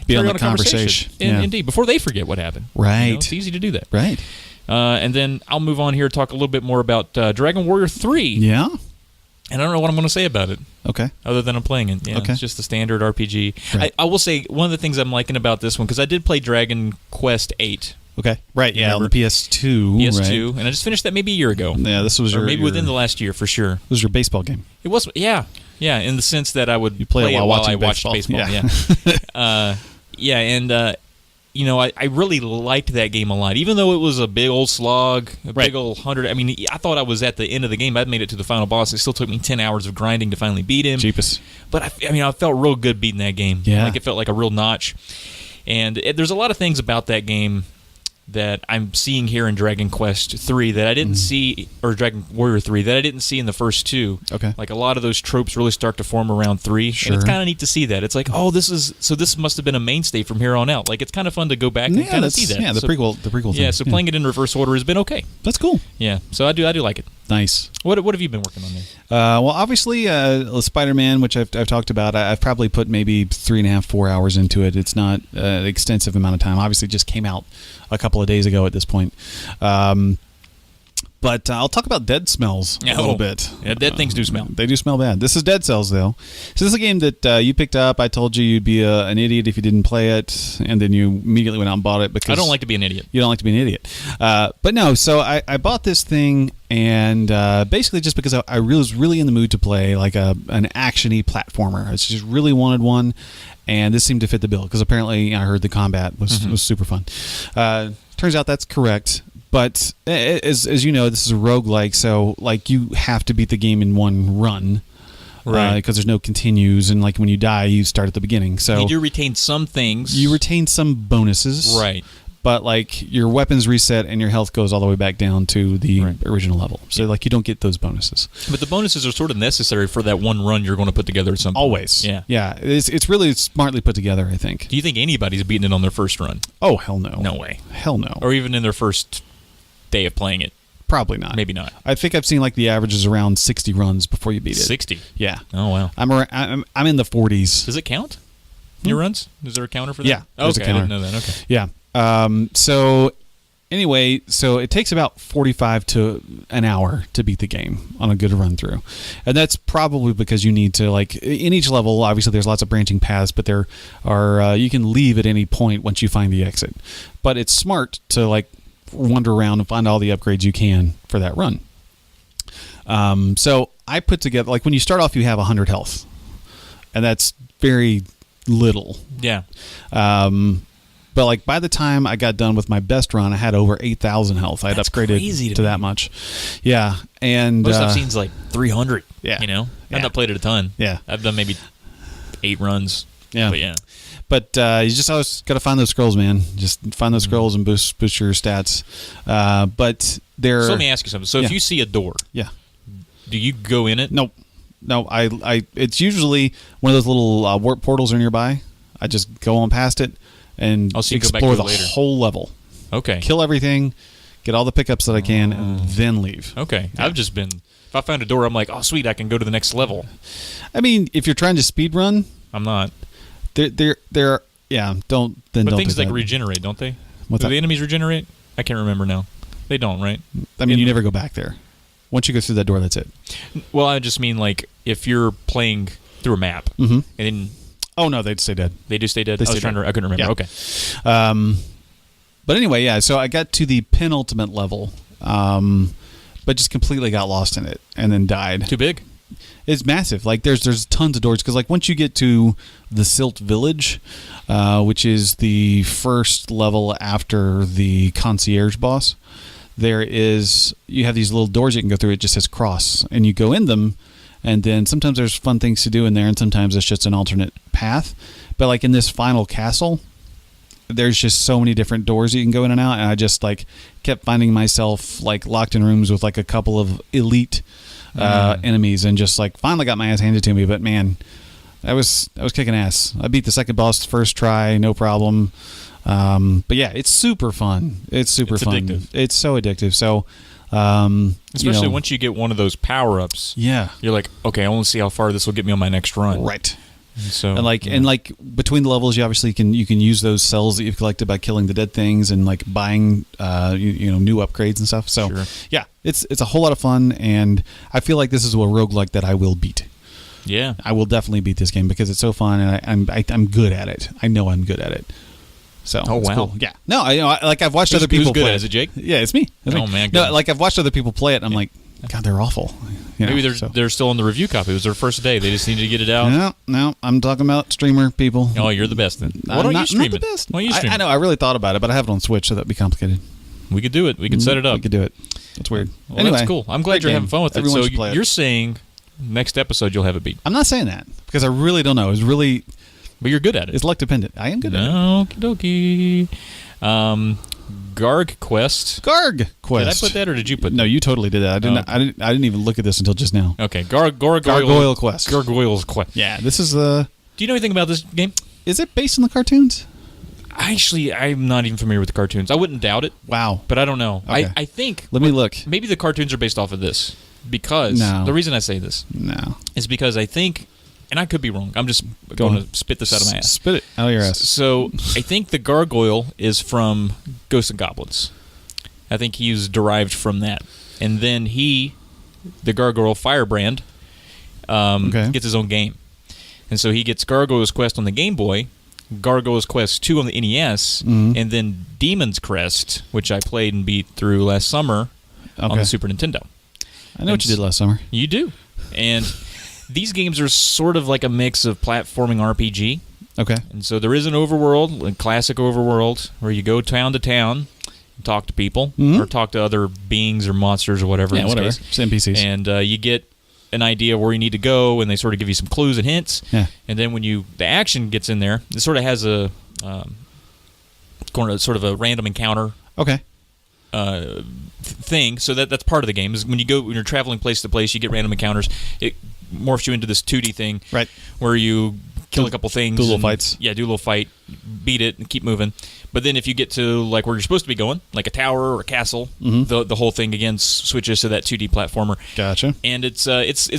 be on the conversation. Indeed, before they forget what happened. Right. It's easy to do that. Right. And then I'll move on here and talk a little bit more about Dragon Warrior 3. Yeah. And I don't know what I'm going to say about it. Okay. Other than I'm playing it. Yeah, okay. It's just the standard RPG. Right. I will say one of the things I'm liking about this one, because I did play Dragon Quest 8. Okay. Right, yeah, on the PS2. PS2, right. and I just finished that maybe a year ago. Yeah, this was maybe within the last year, for sure. This was your baseball game. It was, yeah, in the sense that I would play it while I watched baseball. Yeah. Yeah, and I really liked that game a lot, even though it was a big old slog, big old 100. I mean, I thought I was at the end of the game. I'd made it to the final boss. It still took me 10 hours of grinding to finally beat him. Jeepus. But I felt real good beating that game. Yeah. Like it felt like a real notch. And there's a lot of things about that game that I'm seeing here in Dragon Quest 3 that I didn't see, or Dragon Warrior 3 that I didn't see in the first two. Okay. Like a lot of those tropes really start to form around 3. Sure. And it's kind of neat to see that. It's like, this must have been a mainstay from here on out. Like it's kind of fun to go back and kind of see that. Yeah, the prequel thing. Yeah, so playing it in reverse order has been okay. That's cool. Yeah, so I do like it. Nice. What have you been working on there? Well, obviously, Spider-Man, which I've talked about, I've probably put maybe 3.5, 4 hours into it. It's not an extensive amount of time. Obviously, it just came out a couple of days ago at this point. But I'll talk about Dead Smells a little bit. Yeah, dead things do smell. They do smell bad. This is Dead Cells, though. So this is a game that you picked up. I told you you'd be an idiot if you didn't play it, and then you immediately went out and bought it because I don't like to be an idiot. You don't like to be an idiot. But no, so I bought this thing, and basically just because I was really in the mood to play like an action-y platformer. I just really wanted one, and this seemed to fit the bill because apparently I heard the combat was super fun. Turns out that's correct. But as you know, this is a roguelike, so like you have to beat the game in one run. Right. Because there's no continues, and like when you die, you start at the beginning. So you do retain some things. You retain some bonuses. Right. But like your weapons reset and your health goes all the way back down to the original level. So like you don't get those bonuses. But the bonuses are sort of necessary for that one run you're going to put together at some point. Always. Yeah. Yeah. It's really smartly put together, I think. Do you think anybody's beaten it on their first run? Oh, hell no. No way. Hell no. Or even in their first day of playing it? Probably not. Maybe not. I think I've seen like the average is around 60 runs before you beat it. 60? Yeah. Oh, wow. I'm in the 40s. Does it count? Your runs? Is there a counter for that? Yeah. There's a counter. I didn't know that. Okay. Yeah. So anyway, so it takes about 45 to an hour to beat the game on a good run through. And that's probably because you need to, like, in each level, obviously there's lots of branching paths, but there are, you can leave at any point once you find the exit. But it's smart to, like, wander around and find all the upgrades you can for that run. So I put together, like, when you start off, you have 100 health. And that's very little. Yeah. But like by the time I got done with my best run, I had over 8,000 health. I had upgraded to that much. Yeah, and most I've seen is like 300. Yeah, you know, I've not played it a ton. Yeah, I've done maybe 8 runs. Yeah, but yeah. But you just always got to find those scrolls, man. Just find those scrolls and boost your stats. But they're. So let me ask you something. So if you see a door, do you go in it? Nope. No, I. It's usually one of those little warp portals are nearby. I just go on past it. And explore the whole level. Okay. Kill everything, get all the pickups that I can, and then leave. Okay. Yeah. I've just been... If I find a door, I'm like, oh, sweet, I can go to the next level. I mean, if you're trying to speed run... I'm not. They're yeah, don't... Then but don't things like regenerate, don't they? What's do the enemies regenerate? I can't remember now. They don't, right? I mean, you never go back there. Once you go through that door, that's it. Well, I just mean, like, if you're playing through a map, and then... Oh, no, they'd stay dead. They do stay dead? I couldn't remember. Yeah. Okay. But anyway, yeah, so I got to the penultimate level, but just completely got lost in it and then died. Too big? It's massive. Like, there's tons of doors. Because, like, once you get to the Silt Village, which is the first level after the concierge boss, you have these little doors you can go through. It just says cross. And you go in them. And then sometimes there's fun things to do in there, and sometimes it's just an alternate path. But like in this final castle, there's just so many different doors you can go in and out, and I just like kept finding myself like locked in rooms with like a couple of elite enemies, and just like finally got my ass handed to me. But man, I was kicking ass. I beat the second boss first try, no problem. But yeah, it's super fun. It's fun. Addictive. It's so addictive. So. Especially once you get one of those power-ups, you're like, okay, I want to see how far this will get me on my next run. Right. And like between the levels, you obviously can use those cells that you've collected by killing the dead things and like buying new upgrades and stuff. So yeah, it's a whole lot of fun, and I feel like this is a roguelike that I will beat. Yeah, I will definitely beat this game because it's so fun, and I'm good at it. I know I'm good at it. So it's wow, cool. Yeah, no, I've watched other people play. Play it. Is it Jake? Yeah, it's me. Man, no, like I've watched other people play it, and I'm like, God, they're awful. Maybe they're still on the review copy. It was their first day. They just needed to get it out. No, I'm talking about streamer people. Oh, you're the best then. What are you streaming? Not the best. What are you streaming? I know. I really thought about it, but I have it on Switch, so that'd be complicated. We could do it. We could set it up. We could do it. That's weird. Well, anyway, that's cool. I'm glad you're having fun with it. Everyone So should play it. you're saying next episode you'll have it beat. I'm not saying that because I really don't know. But you're good at it. It's luck dependent. I am good at it. Okie dokie. Garg Quest. Garg Quest. Did I put that or did you put that? No, you totally did that. I didn't even look at this until just now. Okay. Gargoyle Quest. Gargoyle's Quest. Yeah, this is Do you know anything about this game? Is it based on the cartoons? Actually, I'm not even familiar with the cartoons. I wouldn't doubt it. Wow. But I don't know. Okay. I think... Let me look. Maybe the cartoons are based off of this. Because... No. The reason I say this... No. Is because I think... And I could be wrong. I'm just going to spit this out of my ass. Spit it out of your ass. So, I think the gargoyle is from Ghosts and Goblins. I think he's derived from that. And then the gargoyle Firebrand, gets his own game. And so he gets Gargoyle's Quest on the Game Boy, Gargoyle's Quest 2 on the NES, and then Demon's Crest, which I played and beat through last summer on the Super Nintendo. I know what you did last summer. You do. And these games are sort of like a mix of platforming RPG. Okay. And so there is an overworld, a classic overworld, where you go town to town, and talk to people, or talk to other beings or monsters or whatever. Yeah, whatever. It's NPCs. And you get an idea of where you need to go, and they sort of give you some clues and hints. Yeah. And then when the action gets in there, it sort of has a sort of a random encounter. Okay. Thing. So that's part of the game. Is when you're traveling place to place, you get random encounters. It morphs you into this 2D thing, right? Where you kill a couple things, do little fights. Yeah, do a little fight, beat it, and keep moving. But then if you get to like where you're supposed to be going, like a tower or a castle, the whole thing again switches to that 2D platformer. Gotcha. And it's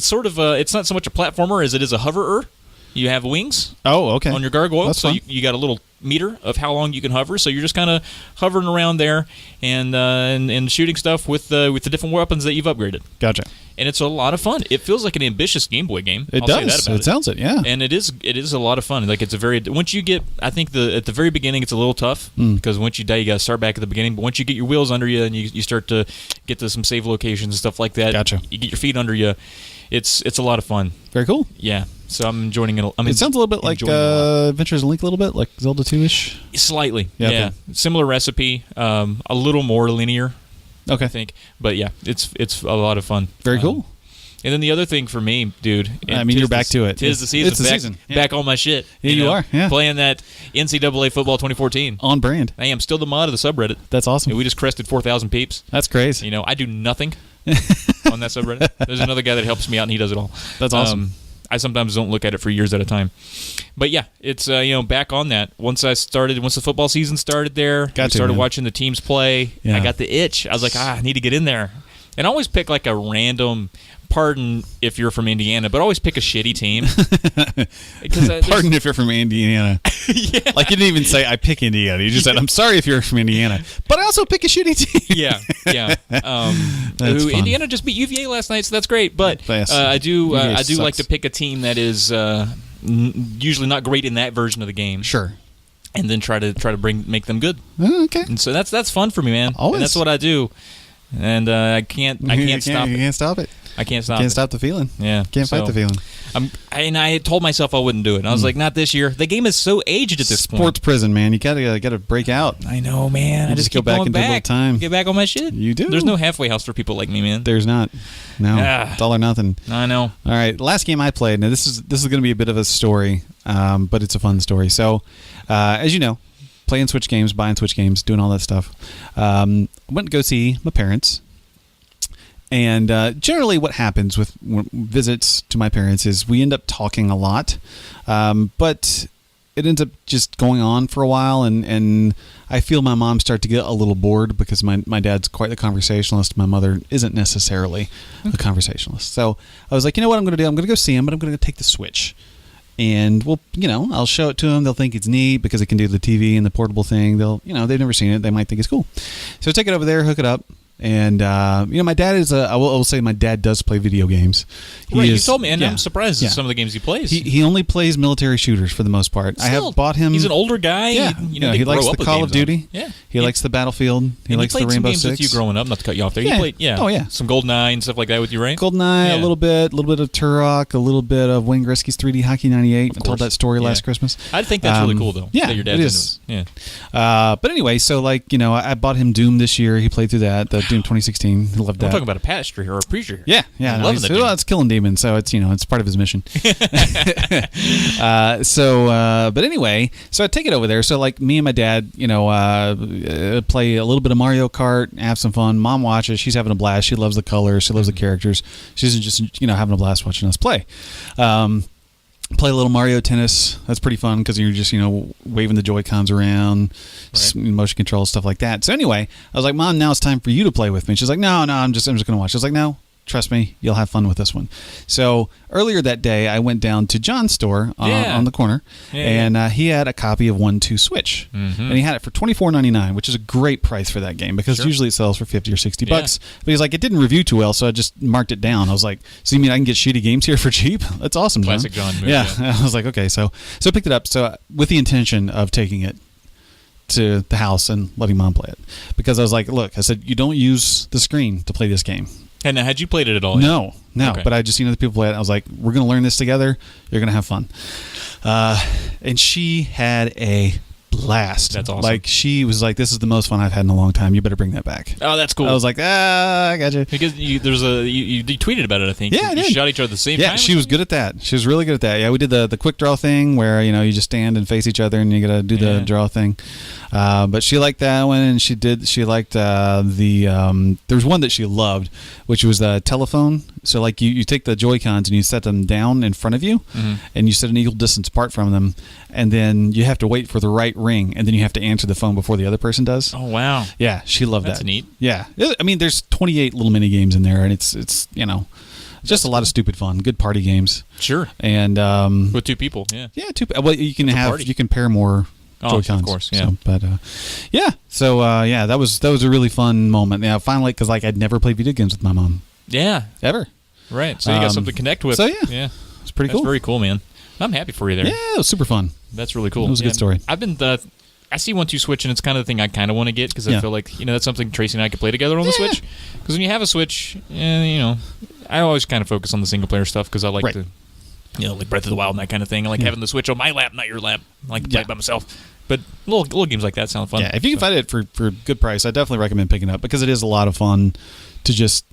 sort of it's not so much a platformer as it is a hoverer. You have wings. Oh, okay. On your gargoyle, That's so fun. you got a little meter of how long you can hover. So you're just kind of hovering around there and shooting stuff with the different weapons that you've upgraded. Gotcha. And it's a lot of fun. It feels like an ambitious Game Boy game. It I'll does. Say that about it sounds it. Yeah. And it is a lot of fun. Like it's a very once you get, I think at the very beginning it's a little tough because once you die you got to start back at the beginning. But once you get your wheels under you and you start to get to some save locations and stuff like that, gotcha. You get your feet under you. It's a lot of fun. Very cool. Yeah. So I'm enjoying it. It sounds a little bit like Adventures in Link, a little bit like Zelda 2-ish. Slightly. Yeah. Okay. Similar recipe. A little more linear. Okay. I think. But yeah, it's a lot of fun. Very cool. And then the other thing for me, dude. I mean, you're back to it. Tis the season. It's the season. Yeah. Back on my shit. Yeah, you are. Yeah. Playing that NCAA football 2014. On brand. I am still the mod of the subreddit. That's awesome. And we just crested 4,000 peeps. That's crazy. I do nothing on that subreddit. There's another guy that helps me out, and he does it all. That's awesome. I sometimes don't look at it for years at a time. But yeah, it's back on that. Once the football season started there, I started watching the teams play. Yeah. I got the itch. I was like, I need to get in there. And I always pick like a random, pardon if you're from Indiana, but always pick a shitty team. Pardon if you're from Indiana. Yeah. Like you didn't even say I pick Indiana. You just said I'm sorry if you're from Indiana, but I also pick a shitty team. Yeah. Indiana just beat UVA last night, so that's great. But I do like to pick a team that is usually not great in that version of the game. Sure. And then try to make them good. Okay. And so that's fun for me, man. Always. And that's what I do. And I can't stop it. You can't stop it. I can't stop it. Can't stop the feeling. Yeah. Can't fight the feeling. I told myself I wouldn't do it. And I was like, not this year. The game is so aged at this point. Sports prison, man. You gotta break out. I know, man. I just go keep back going into a little time. Get back on my shit. You do. There's no halfway house for people like me, man. There's not. No. It's all or nothing. I know. All right. Last game I played. Now this is going to be a bit of a story, but it's a fun story. So, as you know, playing Switch games, buying Switch games, doing all that stuff. Went to go see my parents. And generally what happens with visits to my parents is we end up talking a lot, but it ends up just going on for a while, and I feel my mom start to get a little bored because my dad's quite the conversationalist. My mother isn't necessarily a conversationalist. So I was like, you know what I'm going to do? I'm going to go see him, but I'm going to take the Switch. And I'll show it to them. They'll think it's neat because it can do the TV and the portable thing. They've never seen it. They might think it's cool. So take it over there, hook it up. And my dad is I will say my dad does play video games. You told me, and I'm surprised at some of the games he plays. He only plays military shooters for the most part. I have bought him. He's an older guy. Yeah, he likes the Call of Duty. Yeah, he likes the Battlefield. He likes the Rainbow Six. Some games with you growing up. Not to cut you off there. You played, some GoldenEye and stuff like that with you, right? GoldenEye, a little bit of Turok, a little bit of Wayne Gretzky's 3D Hockey '98. I told that story last Christmas. I think that's really cool, though. Yeah, that your dad's it is. Into it. Yeah. But anyway, so I bought him Doom this year. He played through that, the Doom 2016. He loved that. We're talking about a past year or a pre-year. Yeah. It's killing demons, so it's part of his mission. But anyway, so I take it over there. So me and my dad, play a little bit of Mario Kart, have some fun. Mom watches. She's having a blast. She loves the colors. She loves the characters. She's just having a blast watching us play. Play a little Mario Tennis. That's pretty fun because you're just waving the Joy-Cons around, motion control, stuff like that. So anyway, I was like, Mom, now it's time for you to play with me. She's like, No, I'm just going to watch. I was like, No, trust me, you'll have fun with this one. So earlier that day, I went down to John's store on the corner, and he had a copy of 1-2 Switch, and he had it for $24.99, which is a great price for that game because usually it sells for $50 or $60. But he's like, it didn't review too well, so I just marked it down. I was like, so you mean I can get shitty games here for cheap? That's awesome, John. Classic John move. Yeah. I was like, okay, so I picked it up. So with the intention of taking it to the house and letting Mom play it, because I was like, look, I said, you don't use the screen to play this game. And had you played it at all? No. Okay. But I just seen other people play it. I was like, we're going to learn this together. You're going to have fun. And she had a blast. That's awesome. She was like, this is the most fun I've had in a long time. You better bring that back. Oh, that's cool. I was like, I got you. Because you tweeted about it, I think. Yeah, I did. You shot each other at the same time? Yeah, she was good at that. She was really good at that. Yeah, we did the quick draw thing where, you just stand and face each other and you got to do the draw thing. But she liked that one, and she liked there was one that she loved, which was the telephone. So you take the Joy-Cons and you set them down in front of you, and you set an equal distance apart from them, and then you have to wait for the right ring, and then you have to answer the phone before the other person does. Oh, wow. Yeah, she loved that. That's neat. Yeah. I mean, there's 28 little mini games in there, and it's just a lot of stupid fun. Good party games. Sure. And with two people, yeah. Yeah, well, you can pair more Joy-Cons. Of course, yeah. That was a really fun moment. Yeah, finally, because I'd never played video games with my mom. Yeah. Ever. Right. So you got something to connect with. So yeah. It's pretty cool. That's very cool, man. I'm happy for you there. Yeah, it was super fun. That's really cool. It was a good story. I've been I see 1-2 Switch, and it's kind of the thing I kind of want to get because I feel like that's something Tracy and I could play together on the Switch. Because when you have a Switch, I always kind of focus on the single player stuff because I like to, like Breath of the Wild and that kind of thing. I like having the Switch on my lap, not your lap. I like to play it by myself. But little games like that sound fun. Yeah, if you can find it for a good price, I definitely recommend picking it up because it is a lot of fun to just,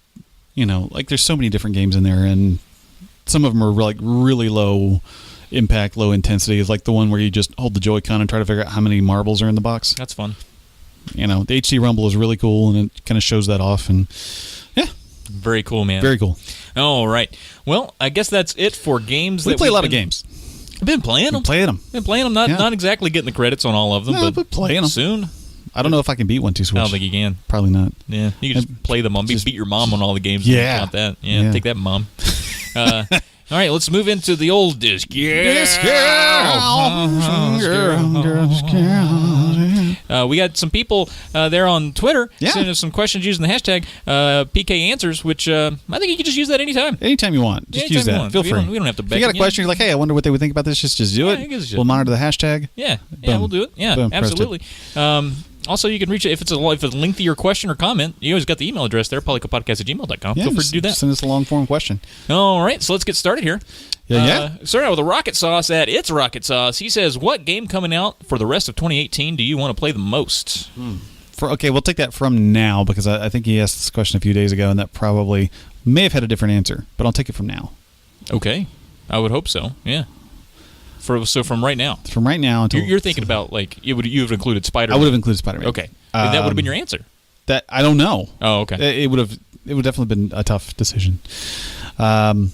there's so many different games in there, and some of them are really low impact, low intensity. It's like the one where you just hold the Joy-Con and try to figure out how many marbles are in the box. That's fun. The HD Rumble is really cool, and it kind of shows that off. And very cool, man. Very cool. All right. Well, I guess that's it for games. We play a lot of games. I've been playing them. Been playing them. Not exactly getting the credits on all of them, but playing them soon. I don't know if I can beat 1-2 Switch. I don't think you can. Probably not. Yeah, you can just play them on. Beat your mom on all the games. Yeah, want that. Yeah, take that, Mom. All right, let's move into the old disc. Disc we got some people there on Twitter sending us some questions using the hashtag PK Answers, which I think you can just use that anytime. Anytime you want. Just use that. Feel free. We don't have to beg. If you got a question, you're like, hey, I wonder what they would think about this, just do it. We'll monitor the hashtag. Yeah, we'll do it. Yeah, boom, absolutely. Also, you can reach it if it's a lengthier question or comment. You always got the email address there, polykillpodcast@gmail.com. Yeah, feel free to do that. Send us a long form question. All right, so let's get started here. Yeah. Starting out with a Rocket Sauce at It's Rocket Sauce. He says, what game coming out for the rest of 2018 do you want to play the most? Okay, we'll take that from now because I think he asked this question a few days ago, and that probably may have had a different answer, but I'll take it from now. Okay. I would hope so, yeah. So from right now? From right now until... You're thinking about, you would have included Spider-Man. I would have included Spider-Man. Okay. That would have been your answer. That I don't know. Oh, okay. It would definitely been a tough decision. Coming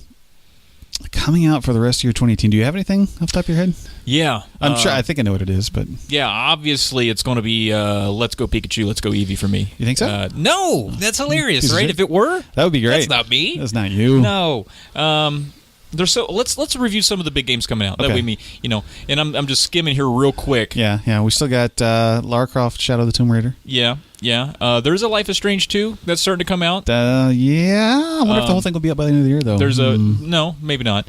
out for the rest of your 2018, do you have anything off the top of your head? Yeah. I'm sure. I think I know what it is, but... Yeah, obviously it's going to be Let's Go Pikachu, Let's Go Eevee for me. You think so? No! That's hilarious, right? If it were? That would be great. That's not me. That's not you. No. Let's review some of the big games coming out. Okay. That way, and I'm just skimming here real quick. Yeah. We still got Lara Croft, Shadow of the Tomb Raider. Yeah. There's a Life is Strange 2 that's starting to come out. I wonder if the whole thing will be up by the end of the year, though. There's no, maybe not.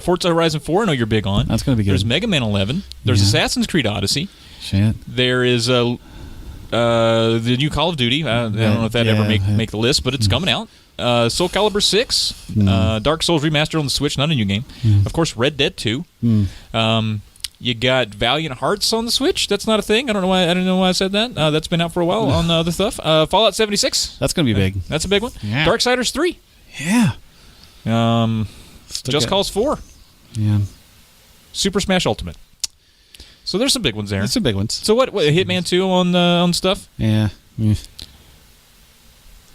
Forza Horizon 4, I know you're big on. That's going to be good. There's Mega Man 11. There's Assassin's Creed Odyssey. Shit. There is the new Call of Duty. I don't know if that ever make the list, but it's coming out. Soul Calibur 6, Dark Souls Remastered on the Switch, not a new game. Of course, Red Dead 2. You got Valiant Hearts on the Switch. That's not a thing. I don't know why I said that. That's been out for a while on other stuff. Fallout 76. That's going to be big. That's a big one. Yeah. Darksiders 3. Yeah. Just Cause 4. Yeah. Super Smash Ultimate. So there's some big ones there. There's some big ones. So what Hitman 2 on stuff? Yeah.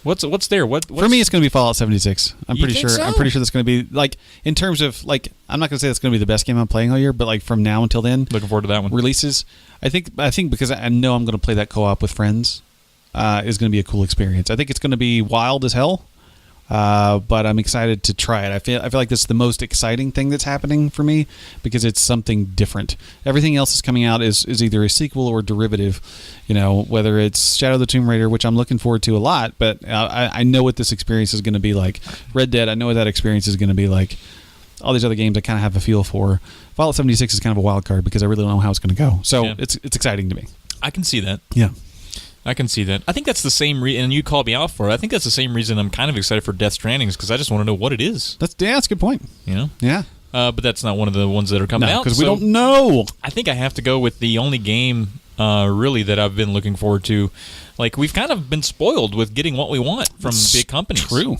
What's there? What's for me? It's going to be Fallout 76. I'm pretty sure. So? I'm pretty sure that's going to be like in terms of like. I'm not going to say that's going to be the best game I'm playing all year, but like from now until then, looking forward to that one. Releases. I think because I know I'm going to play that co-op with friends, is going to be a cool experience. I think it's going to be wild as hell. But I'm excited to try it. I feel like this is the most exciting thing that's happening for me because it's something different. Everything else that's coming out is either a sequel or derivative. Whether it's Shadow of the Tomb Raider, which I'm looking forward to a lot, but I know what this experience is going to be like. Red Dead, I know what that experience is going to be like. All these other games I kind of have a feel for. Fallout 76 is kind of a wild card because I really don't know how it's going to go. So it's exciting to me. I can see that. Yeah. I can see that. I think that's the same reason, and you called me out for it. I think that's the same reason I'm kind of excited for Death Stranding because I just want to know what it is. That's a good point. Yeah. But that's not one of the ones that are coming out. because we don't know. I think I have to go with the only game really that I've been looking forward to. Like, we've kind of been spoiled with getting what we want from big companies. True.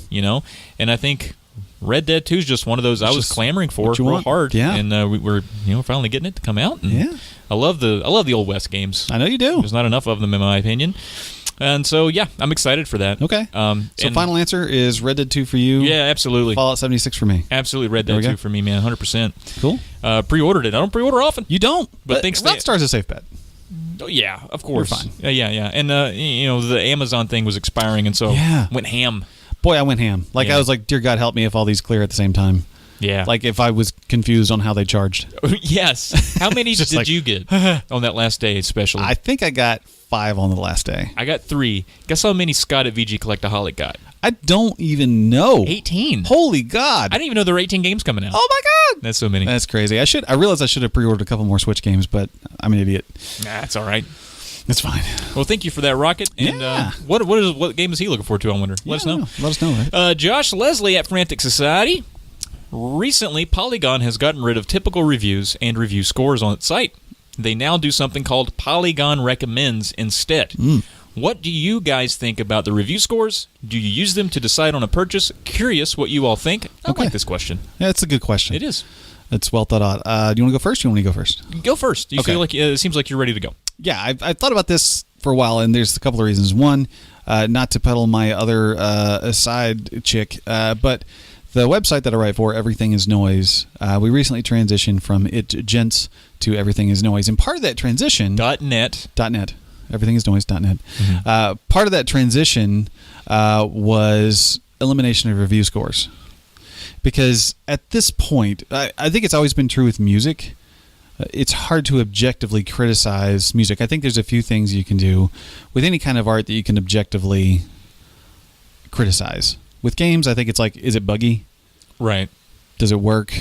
And I think Red Dead 2 is just one of those I was clamoring for real hard. Yeah. And we're finally getting it to come out. And yeah. I love the Old West games. I know you do. There's not enough of them in my opinion. And so, I'm excited for that. Okay. So final answer is Red Dead 2 for you. Yeah, absolutely. Fallout 76 for me. Absolutely, Red Dead 2 for me, man, 100%. Cool. Pre-ordered it. I don't pre-order often. You don't, but thanks to Rockstar's a safe bet. Oh, yeah, of course. We're fine. Yeah. And, the Amazon thing was expiring, and so went ham. Boy, I went ham. I was like, dear God, help me if all these clear at the same time. Yeah. Like if I was confused on how they charged. Yes. How many did you get on that last day especially? I think I got 5 on the last day. I got 3. Guess how many Scott at VG Collectaholic got? I don't even know. 18. Holy God. I didn't even know there were 18 games coming out. Oh my God. That's so many. That's crazy. I realized I should have pre-ordered a couple more Switch games, but I'm an idiot. Nah, it's all right. It's fine. Well, thank you for that, Rocket. And what game is he looking forward to, I wonder? Let us know. Let us know, right? Josh Leslie at Frantic Society. Recently, Polygon has gotten rid of typical reviews and review scores on its site. They now do something called Polygon Recommends instead. What do you guys think about the review scores? Do you use them to decide on a purchase? Curious what you all think. I like this question. Yeah, it's a good question. It is. It's well thought out. Do you want to go first or you want me to go first? Go first. You feel like it seems like you're ready to go. Yeah, I've thought about this for a while, and there's a couple of reasons. One, not to peddle my other side chick, but the website that I write for, Everything is Noise, we recently transitioned from Gents to Everything is Noise. And part of that transition... .net. Everythingisnoise.net. Part of that transition was elimination of review scores. Because at this point, I think it's always been true with music. It's hard to objectively criticize music. I think there's a few things you can do with any kind of art that you can objectively criticize. With games, I think it's like, is it buggy? Right. Does it work?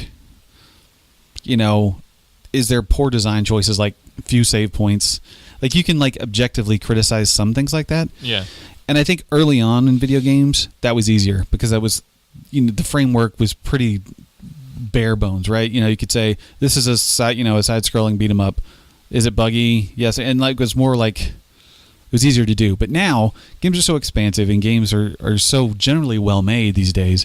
Is there poor design choices, like few save points? Like, you can objectively criticize some things like that. Yeah. And I think early on in video games, that was easier because that was, the framework was pretty bare bones, right? You could say this is a side-scrolling beat 'em up. Is it buggy? Yes, and it was more it was easier to do. But now games are so expansive and games are so generally well made these days.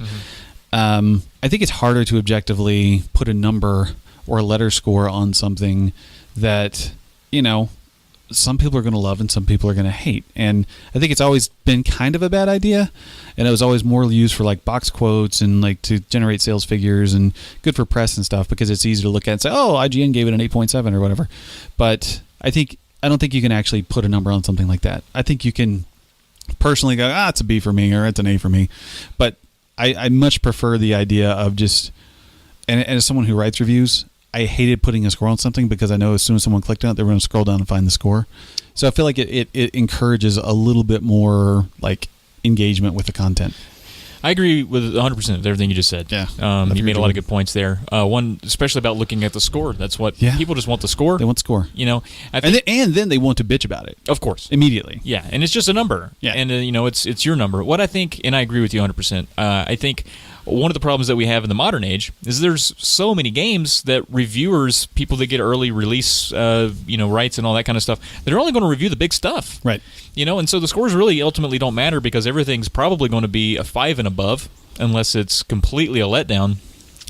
I think it's harder to objectively put a number or a letter score on something that some people are going to love and some people are going to hate. And I think it's always been kind of a bad idea. And it was always more used for box quotes and to generate sales figures and good for press and stuff because it's easy to look at and say, oh, IGN gave it an 8.7 or whatever. But I don't think you can actually put a number on something like that. I think you can personally go, it's a B for me or it's an A for me. But I much prefer the idea of just and as someone who writes reviews, I hated putting a score on something because I know as soon as someone clicked on it, they're going to scroll down and find the score. So I feel like it encourages a little bit more like engagement with the content. I agree with 100% of everything you just said. Yeah. You made a lot of good points there. One, especially about looking at the score. That's what people just want the score. They want score. You know, and then they want to bitch about it. Of course. Immediately. Yeah, and it's just a number. Yeah. And, it's your number. What I think, and I agree with you 100%, I think one of the problems that we have in the modern age is there's so many games that reviewers, people that get early release, rights and all that kind of stuff, they're only going to review the big stuff. Right. And so the scores really ultimately don't matter because everything's probably going to be a 5 and above unless it's completely a letdown.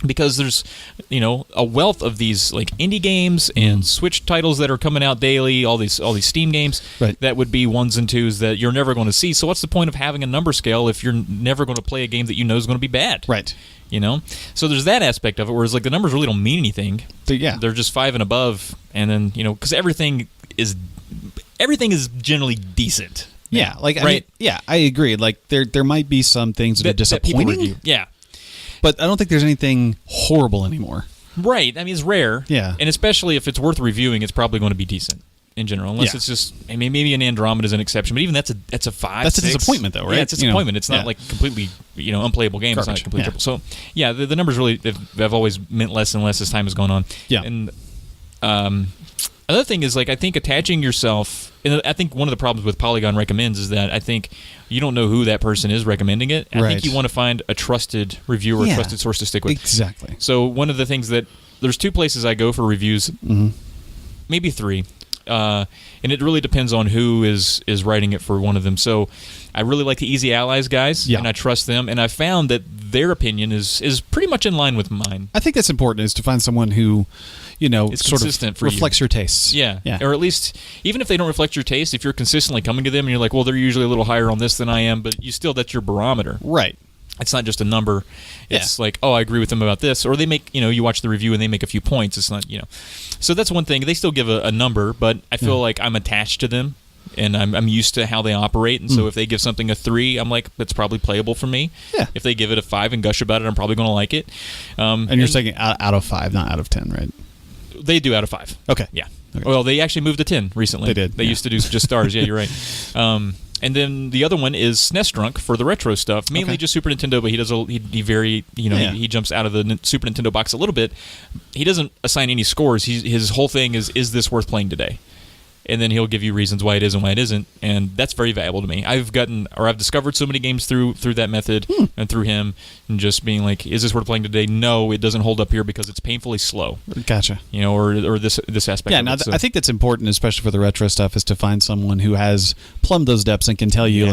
Because there's, a wealth of these like indie games and Switch titles that are coming out daily, all these Steam games that would be 1s and 2s that you're never going to see. So what's the point of having a number scale if you're never going to play a game that you know is going to be bad? Right. So there's that aspect of it, whereas like the numbers really don't mean anything. They're just 5 and above, and then because everything is generally decent. Yeah, I agree. Like there might be some things that are disappointing. That people review. Yeah. But I don't think there's anything horrible anymore. Right. I mean, it's rare. Yeah. And especially if it's worth reviewing, it's probably going to be decent in general. Unless it's just, maybe an Andromeda is an exception, but even that's a 5. That's 6. a disappointment, though, right? Yeah, it's a disappointment. It's not like completely, unplayable game. Garbage. It's not completely triple. So, yeah, the numbers really have always meant less and less as time has gone on. Yeah. And another thing is, like, I think attaching yourself, and I think one of the problems with Polygon Recommends is that I think you don't know who that person is recommending it. I think you want to find a trusted reviewer, a trusted source to stick with. Exactly. So one of the things there's 2 places I go for reviews, maybe 3, and it really depends on who is writing it for one of them. So I really like the Easy Allies guys, and I trust them, and I found that their opinion is pretty much in line with mine. I think that's important, is to find someone who it's sort consistent of for reflects your tastes. Yeah. Or at least, even if they don't reflect your taste, if you're consistently coming to them and you're like, well, they're usually a little higher on this than I am, but that's your barometer. Right. It's not just a number. It's like, oh, I agree with them about this. Or they make, you watch the review and they make a few points. It's not, So that's one thing. They still give a number, but I feel like I'm attached to them. And I'm used to how they operate, and so if they give something a 3, I'm like, that's probably playable for me. Yeah. If they give it a 5 and gush about it, I'm probably going to like it. And you're saying out of 5, not out of 10, right? They do out of 5. Okay. Yeah. Okay. Well, they actually moved to 10 recently. They did. They used to do just stars. Yeah, you're right. And then the other one is SNES Drunk for the retro stuff, mainly just Super Nintendo, but he does he jumps out of the Super Nintendo box a little bit. He doesn't assign any scores. His whole thing is this worth playing today? And then he'll give you reasons why it is and why it isn't, and that's very valuable to me. I've discovered so many games through that method and through him, and just being like, is this worth playing today? No, it doesn't hold up here because it's painfully slow. Gotcha. Or this aspect. Yeah, I think that's important, especially for the retro stuff, is to find someone who has plumbed those depths and can tell you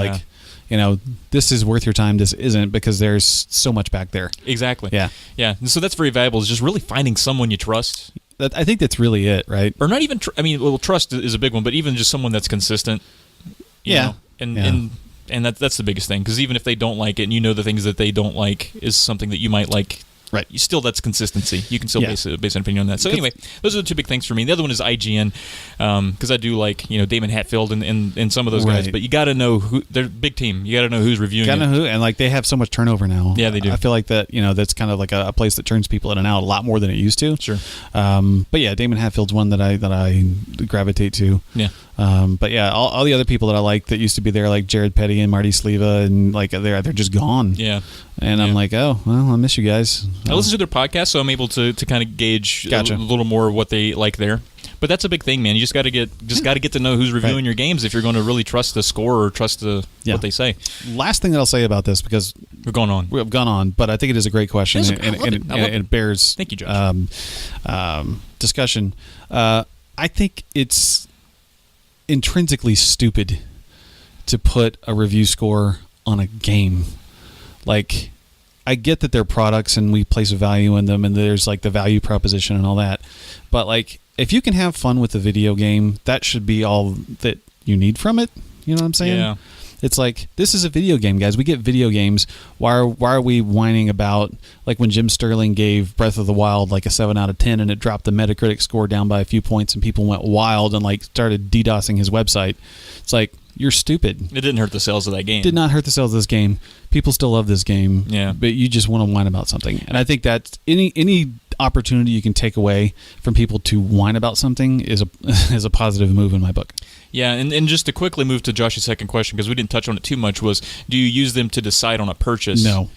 this is worth your time, this isn't, because there's so much back there. Exactly. Yeah. Yeah. And so that's very valuable. Is just really finding someone you trust. I think that's really it, right? Or not even. Trust is a big one, but even just someone that's consistent. You know? And that's the biggest thing, because even if they don't like it, and the things that they don't like is something that you might like. Right. That's consistency. You can still base an opinion on that. So anyway, those are the 2 big things for me. The other one is IGN, because I do like Damon Hatfield and some of those guys. But you got to know who. They're a big team. You got to know who's reviewing. Got to know who, and they have so much turnover now. Yeah, they do. I feel like that. That's kind of like a place that turns people in and out a lot more than it used to. Sure. But yeah, Damon Hatfield's one that I gravitate to. Yeah. But yeah, all the other people that I like that used to be there, like Jared Petty and Marty Sleva, and they're just gone. Yeah. And I'm like, oh well, I miss you guys. I listen to their podcast, so I'm able to kind of gauge a little more what they like there. But that's a big thing, man. You just got to get to know who's reviewing your games if you're going to really trust the score or trust what they say. Last thing that I'll say about this, because we've gone on, but I think it is a great question, and it bears thank you, Judge. Discussion. I think it's intrinsically stupid to put a review score on a game. Like, I get that they're products and we place a value in them, and there's the value proposition and all that, but if you can have fun with the video game, that should be all that you need from it. You know what I'm saying? Yeah. It's like, this is a video game, guys. We get video games. Why are we whining about, like, when Jim Sterling gave Breath of the Wild like a 7 out of 10 and it dropped the Metacritic score down by a few points and people went wild and like started DDoSing his website. It's like, you're stupid. It didn't hurt the sales of that game. Did not hurt the sales of this game. People still love this game. Yeah. But you just want to whine about something. And I think that any opportunity you can take away from people to whine about something is a positive move in my book. Yeah, and just to quickly move to Josh's second question, because we didn't touch on it too much, was do you use them to decide on a purchase? No.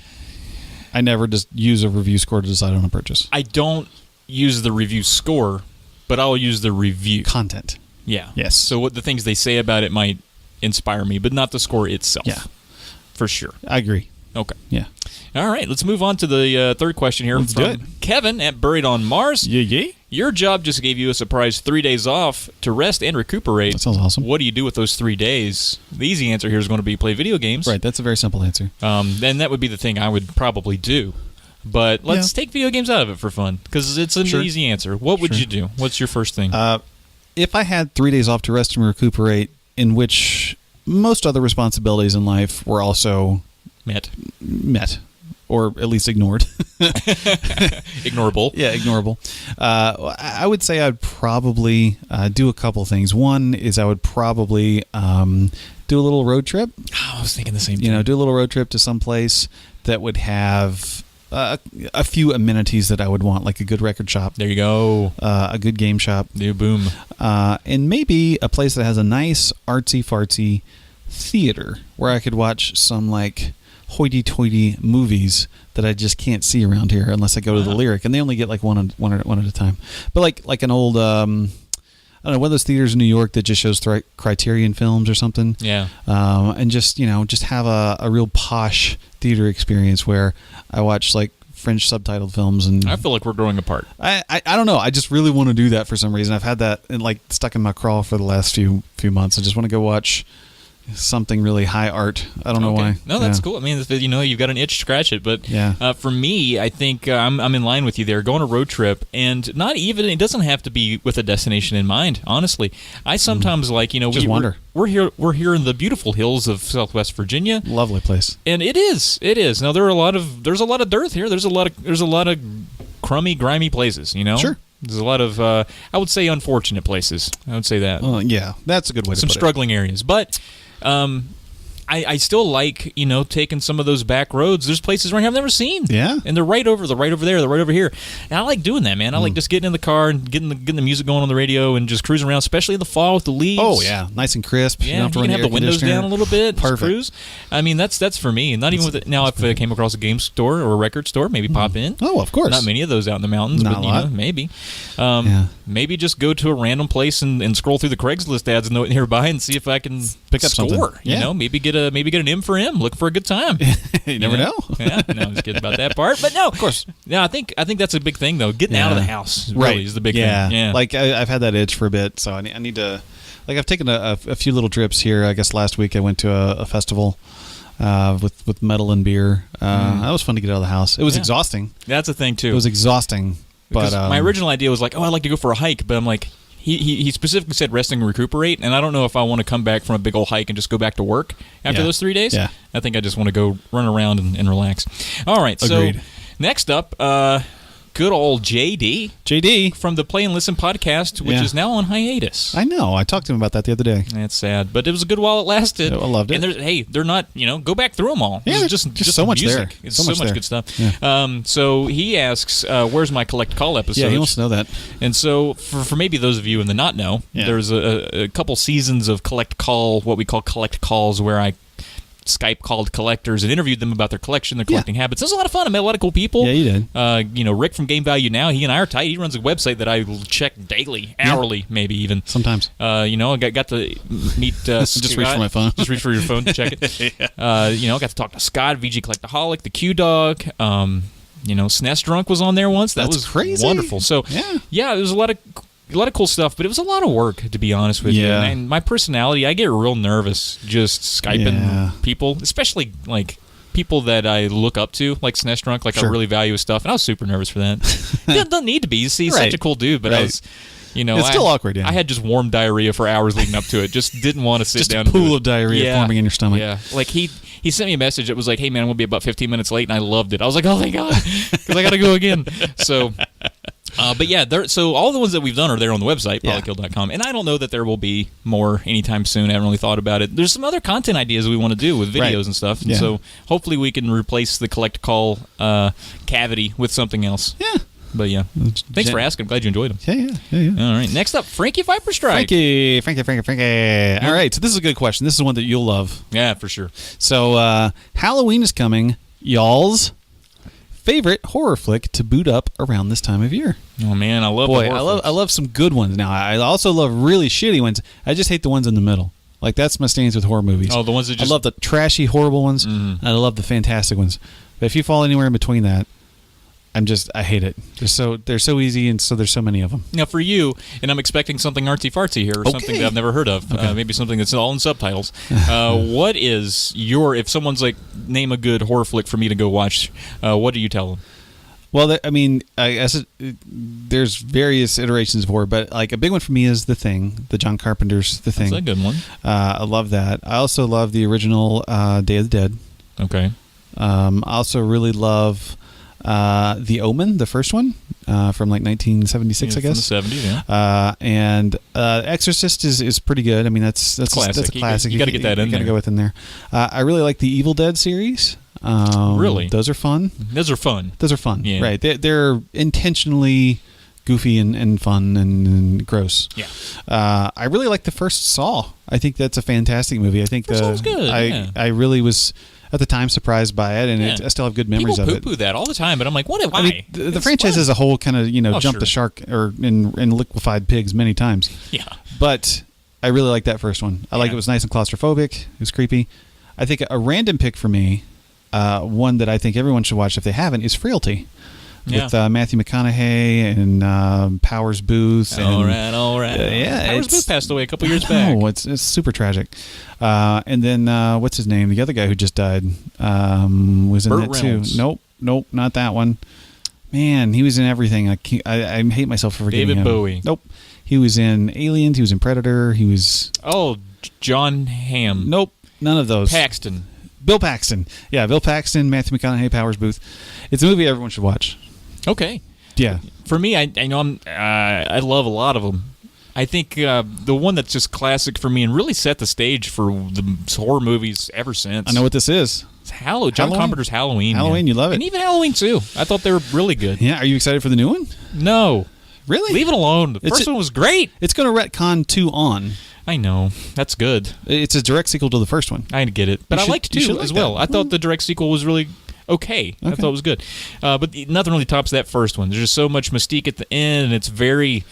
I never just use a review score to decide on a purchase. I don't use the review score, but I'll use the review. Content. Yeah. Yes. So what the things they say about it might inspire me, but not the score itself. Yeah. For sure. I agree. Okay. Yeah. All right, let's move on to the third question here from Kevin at Buried on Mars. Yeah. Your job just gave you a surprise 3 days off to rest and recuperate. That sounds awesome. What do you do with those 3 days? The easy answer here is going to be play video games. Right, that's a very simple answer. Then that would be the thing I would probably do. But let's take video games out of it for fun, because it's an easy answer. What would you do? What's your first thing? If I had 3 days off to rest and recuperate, in which most other responsibilities in life were also met, or at least ignored. Ignorable. Yeah, ignorable. I would say I'd probably do a couple things. One is I would probably do a little road trip. Oh, I was thinking the same thing. Do a little road trip to some place that would have a few amenities that I would want, like a good record shop. There you go. A good game shop. Boom. And maybe a place that has a nice artsy-fartsy theater where I could watch some, like, hoity-toity movies that I just can't see around here unless I go to the Lyric, and they only get like one at a time. But like an old, I don't know, one of those theaters in New York that just shows Criterion films or something. Yeah. And just have a real posh theater experience where I watch like French subtitled films. And I feel like we're growing apart. I don't know. I just really want to do that for some reason. I've had that stuck in my craw for the last few months. I just want to go watch something really high art. I don't know why. No, that's cool. I mean, you've got an itch, scratch it. But for me, I think I'm in line with you there. Go on a road trip, and not even, it doesn't have to be with a destination in mind. Honestly, I sometimes just wander. We're here in the beautiful hills of Southwest Virginia. Lovely place. And it is. Now there's a lot of dearth here. There's a lot of crummy, grimy places. Sure. There's a lot of I would say unfortunate places. I would say that. Yeah, that's a good way to put it. Some struggling areas, but. I still like, taking some of those back roads. There's places where I've never seen. Yeah. And they're right over there, they're right over here. And I like doing that, man. I like just getting in the car and getting the music going on the radio and just cruising around, especially in the fall with the leaves. Oh, yeah. Nice and crisp. Yeah, you can have the windows down a little bit. Perfect. Cruise. I mean, that's for me. And not even with it. Now, if I came across a game store or a record store, maybe pop in. Oh, of course. Not many of those out in the mountains, Not but, a lot. maybe. Maybe just go to a random place and scroll through the Craigslist ads nearby and see if I can pick up something. Maybe get an M for M. Look for a good time. You never know. Yeah, no, I'm just kidding about that part. But no, of course. No, I think that's a big thing though. Getting out of the house really is the big thing. Yeah. Like I've had that itch for a bit, so I need to. Like I've taken a few little trips here. I guess last week I went to a festival with metal and beer. That was fun to get out of the house. It was exhausting. That's a thing too. It was exhausting. Because but my original idea was like, I'd like to go for a hike, but I'm like, he specifically said rest and recuperate, and I don't know if I want to come back from a big old hike and just go back to work after those 3 days. Yeah. I think I just want to go run around and relax. All right, Agreed. So next up, good old JD from the Play and Listen podcast, which is now on hiatus. I know. I talked to him about that the other day. That's sad, but it was a good while it lasted. I loved it. And they're not, go back through them all. Yeah, just so much music. there. It's so much good stuff. Yeah. So he asks, where's my Collect Call episode? Yeah, he wants to know that. And so for maybe those of you in the not know, there's a couple seasons of Collect Call, what we call Collect Calls, where I Skype called collectors and interviewed them about their collection, their collecting habits. It was a lot of fun. I met a lot of cool people. Yeah, you did. Rick from Game Value Now, he and I are tight. He runs a website that I check daily, hourly, maybe even. Sometimes. I got to meet just reach for my phone. Just reach for your phone to check it. Got to talk to Scott, VG Collectaholic, the Q Dog. SNES Drunk was on there once. That was crazy. Wonderful. So yeah, there was a lot of cool stuff, but it was a lot of work, to be honest with you. And my personality, I get real nervous just Skyping people, especially like people that I look up to, like SNES Drunk, I really value his stuff, and I was super nervous for that. Doesn't need to be. You see, he's such a cool dude, but You know, it's still awkward. Yeah, I had just warm diarrhea for hours leading up to it. Just didn't want to sit just down. Just a pool of diarrhea forming in your stomach. Yeah, like he sent me a message that was like, "Hey man, I'm gonna be about 15 minutes late," and I loved it. I was like, "Oh thank God," because I got to go again. So. But yeah, so all the ones that we've done are there on the website, polykill.com. And I don't know that there will be more anytime soon. I haven't really thought about it. There's some other content ideas we want to do with videos and stuff. And so hopefully we can replace the collect call cavity with something else. Yeah. But yeah, thanks for asking. I'm glad you enjoyed them. Yeah. All right, next up, Frankie Viperstrike. Frankie. All right, so this is a good question. This is one that you'll love. Yeah, for sure. So Halloween is coming. Y'all's favorite horror flick to boot up around this time of year? Oh man, I love some good ones. Now I also love really shitty ones. I just hate the ones in the middle. Like that's my stance with horror movies. Oh, the ones that just... I love the trashy, horrible ones, and I love the fantastic ones. But if you fall anywhere in between that, I hate it. They're so easy, and so there's so many of them. Now for you, and I'm expecting something artsy fartsy here, or something that I've never heard of. Maybe something that's all in subtitles. What is if someone's like, name a good horror flick for me to go watch? What do you tell them? Well, I mean, I guess there's various iterations of horror, but like a big one for me is The Thing, the John Carpenter's The Thing. That's a good one. I love that. I also love the original Day of the Dead. Okay. I also really love The Omen, the first one from like 1976, I guess. From the 70s, yeah. And Exorcist is pretty good. I mean, that's classic. That's a classic. You got to get that in there. You got to go within there. I really like the Evil Dead series. Really? Those are fun. Those are fun. Yeah. Right. They're intentionally goofy and fun and gross. Yeah. I really like the first Saw. I think that's a fantastic movie. I think Saw's good. I really was at the time surprised by it, and I still have good memories of it. People poo-poo that all the time, but I'm like, why? I mean, the franchise as a whole kind of jumped the shark and liquefied pigs many times. Yeah. But I really like that first one. I like it was nice and claustrophobic. It was creepy. I think a random pick for me, one that I think everyone should watch if they haven't, is Frailty. With Matthew McConaughey and Powers Booth. All right. Powers Booth passed away a couple years back. Oh, it's super tragic. And then what's his name? The other guy who just died was in Burt that Reynolds. too. Nope, not that one. Man, he was in everything. I hate myself for forgetting him. David Bowie. Nope. He was in Aliens. He was in Predator. He was... Oh, John Hamm. Nope, none of those. Paxton. Bill Paxton. Yeah, Bill Paxton, Matthew McConaughey, Powers Booth. It's a movie everyone should watch. Okay. Yeah. For me, I know I love a lot of them. I think the one that's just classic for me and really set the stage for the horror movies ever since. I know what this is. It's John Carpenter's Halloween. Halloween, you love it. And even Halloween 2. I thought they were really good. Yeah, are you excited for the new one? No. Really? Leave it alone. The first one was great. It's going to retcon 2 on. I know. That's good. It's a direct sequel to the first one. I get it. But I liked 2 as well. That. I thought the direct sequel was really okay. I thought it was good. But nothing really tops that first one. There's just so much mystique at the end, and it's very,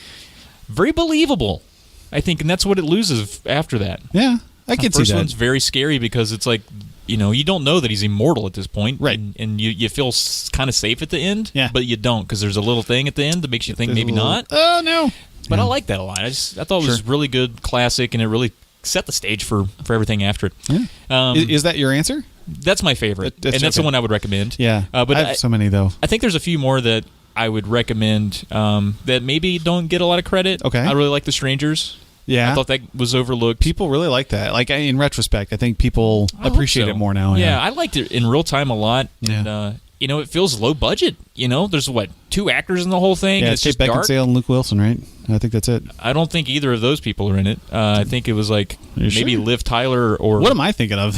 very believable, I think. And that's what it loses after that. Yeah, I can see that. The first one's very scary because it's like, you don't know that he's immortal at this point. Right. And you feel kind of safe at the end. Yeah. But you don't because there's a little thing at the end that makes you think maybe not. Oh, no. But I like that a lot. I thought it was really good, classic, and it really set the stage for everything after it. Yeah. Is that your answer? That's my favorite, that's the one I would recommend. Yeah, but I have so many, though. I think there's a few more that I would recommend that maybe don't get a lot of credit. Okay. I really like The Strangers. Yeah. I thought that was overlooked. People really like that. Like, in retrospect, I think people appreciate it more now. Yeah, I liked it in real time a lot. Yeah. And, it feels low budget. There's, 2 actors in the whole thing? Yeah, it's just Kate dark. Beckinsale and Luke Wilson, right? I think that's it. I don't think either of those people are in it. I think it was, maybe sure? Liv Tyler or... What am I thinking of?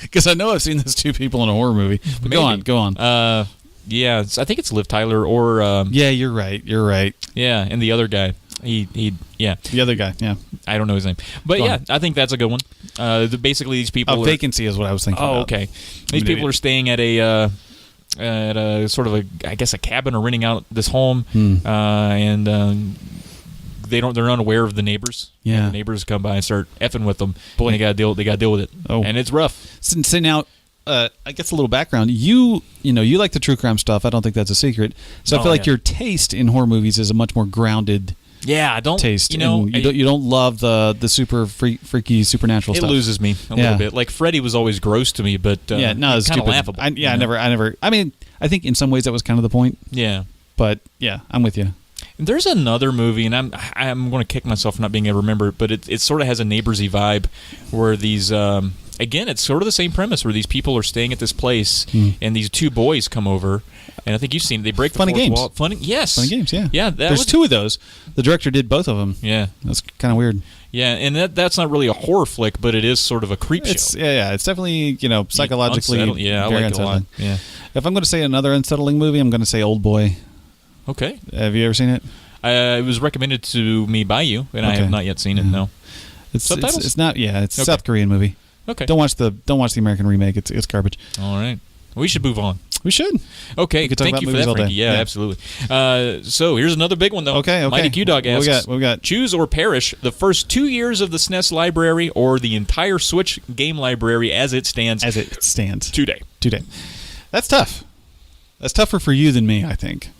Because I know I've seen those 2 people in a horror movie. But go on. Yeah, I think it's Liv Tyler or... yeah, you're right. Yeah, and the other guy. The other guy, yeah. I don't know his name. But I think that's a good one. Basically, these people... Vacancy is what I was thinking about. Okay. These people are staying at a sort of a cabin or renting out this home, and they're unaware of the neighbors. Yeah. And the neighbors come by and start effing with them. Boy, they got to deal with it. Oh. And it's rough. So now, I guess a little background. You like the true crime stuff. I don't think that's a secret. So I feel like your taste in horror movies is a much more grounded I don't taste. You don't love the super freaky supernatural stuff. It loses me a little bit. Like Freddy was always gross to me, but it's kind of laughable. I never. I mean, I think in some ways that was kind of the point. Yeah. But yeah, I'm with you. There's another movie, and I'm going to kick myself for not being able to remember it, but it sort of has a Neighborsy vibe where these, again, it's sort of the same premise where these people are staying at this place, and these two boys come over, and I think you've seen it. They break the Funny fourth games. wall. Funny games, yeah. Yeah, there's two of those. The director did both of them. Yeah. That's kind of weird. Yeah, and that's not really a horror flick, but it is sort of a creep show. Yeah, it's definitely, psychologically unsettling. Yeah, I very like it a lot. unsettling. Yeah. If I'm going to say another unsettling movie, I'm going to say Old Boy. Okay. Have you ever seen it? It was recommended to me by you, and I have not yet seen it. No. Subtitles? It's not. Yeah, it's a South Korean movie. Okay. Don't watch the American remake. It's garbage. All right. We should move on. We should. Okay. Talk Thank about you for movies that, all day. Frankie. Yeah, absolutely. So here's another big one, though. Okay. Mighty Q-Dog asks, What we got? choose or perish the first 2 years of the SNES library or the entire Switch game library as it stands today. That's tough. That's tougher for you than me, I think.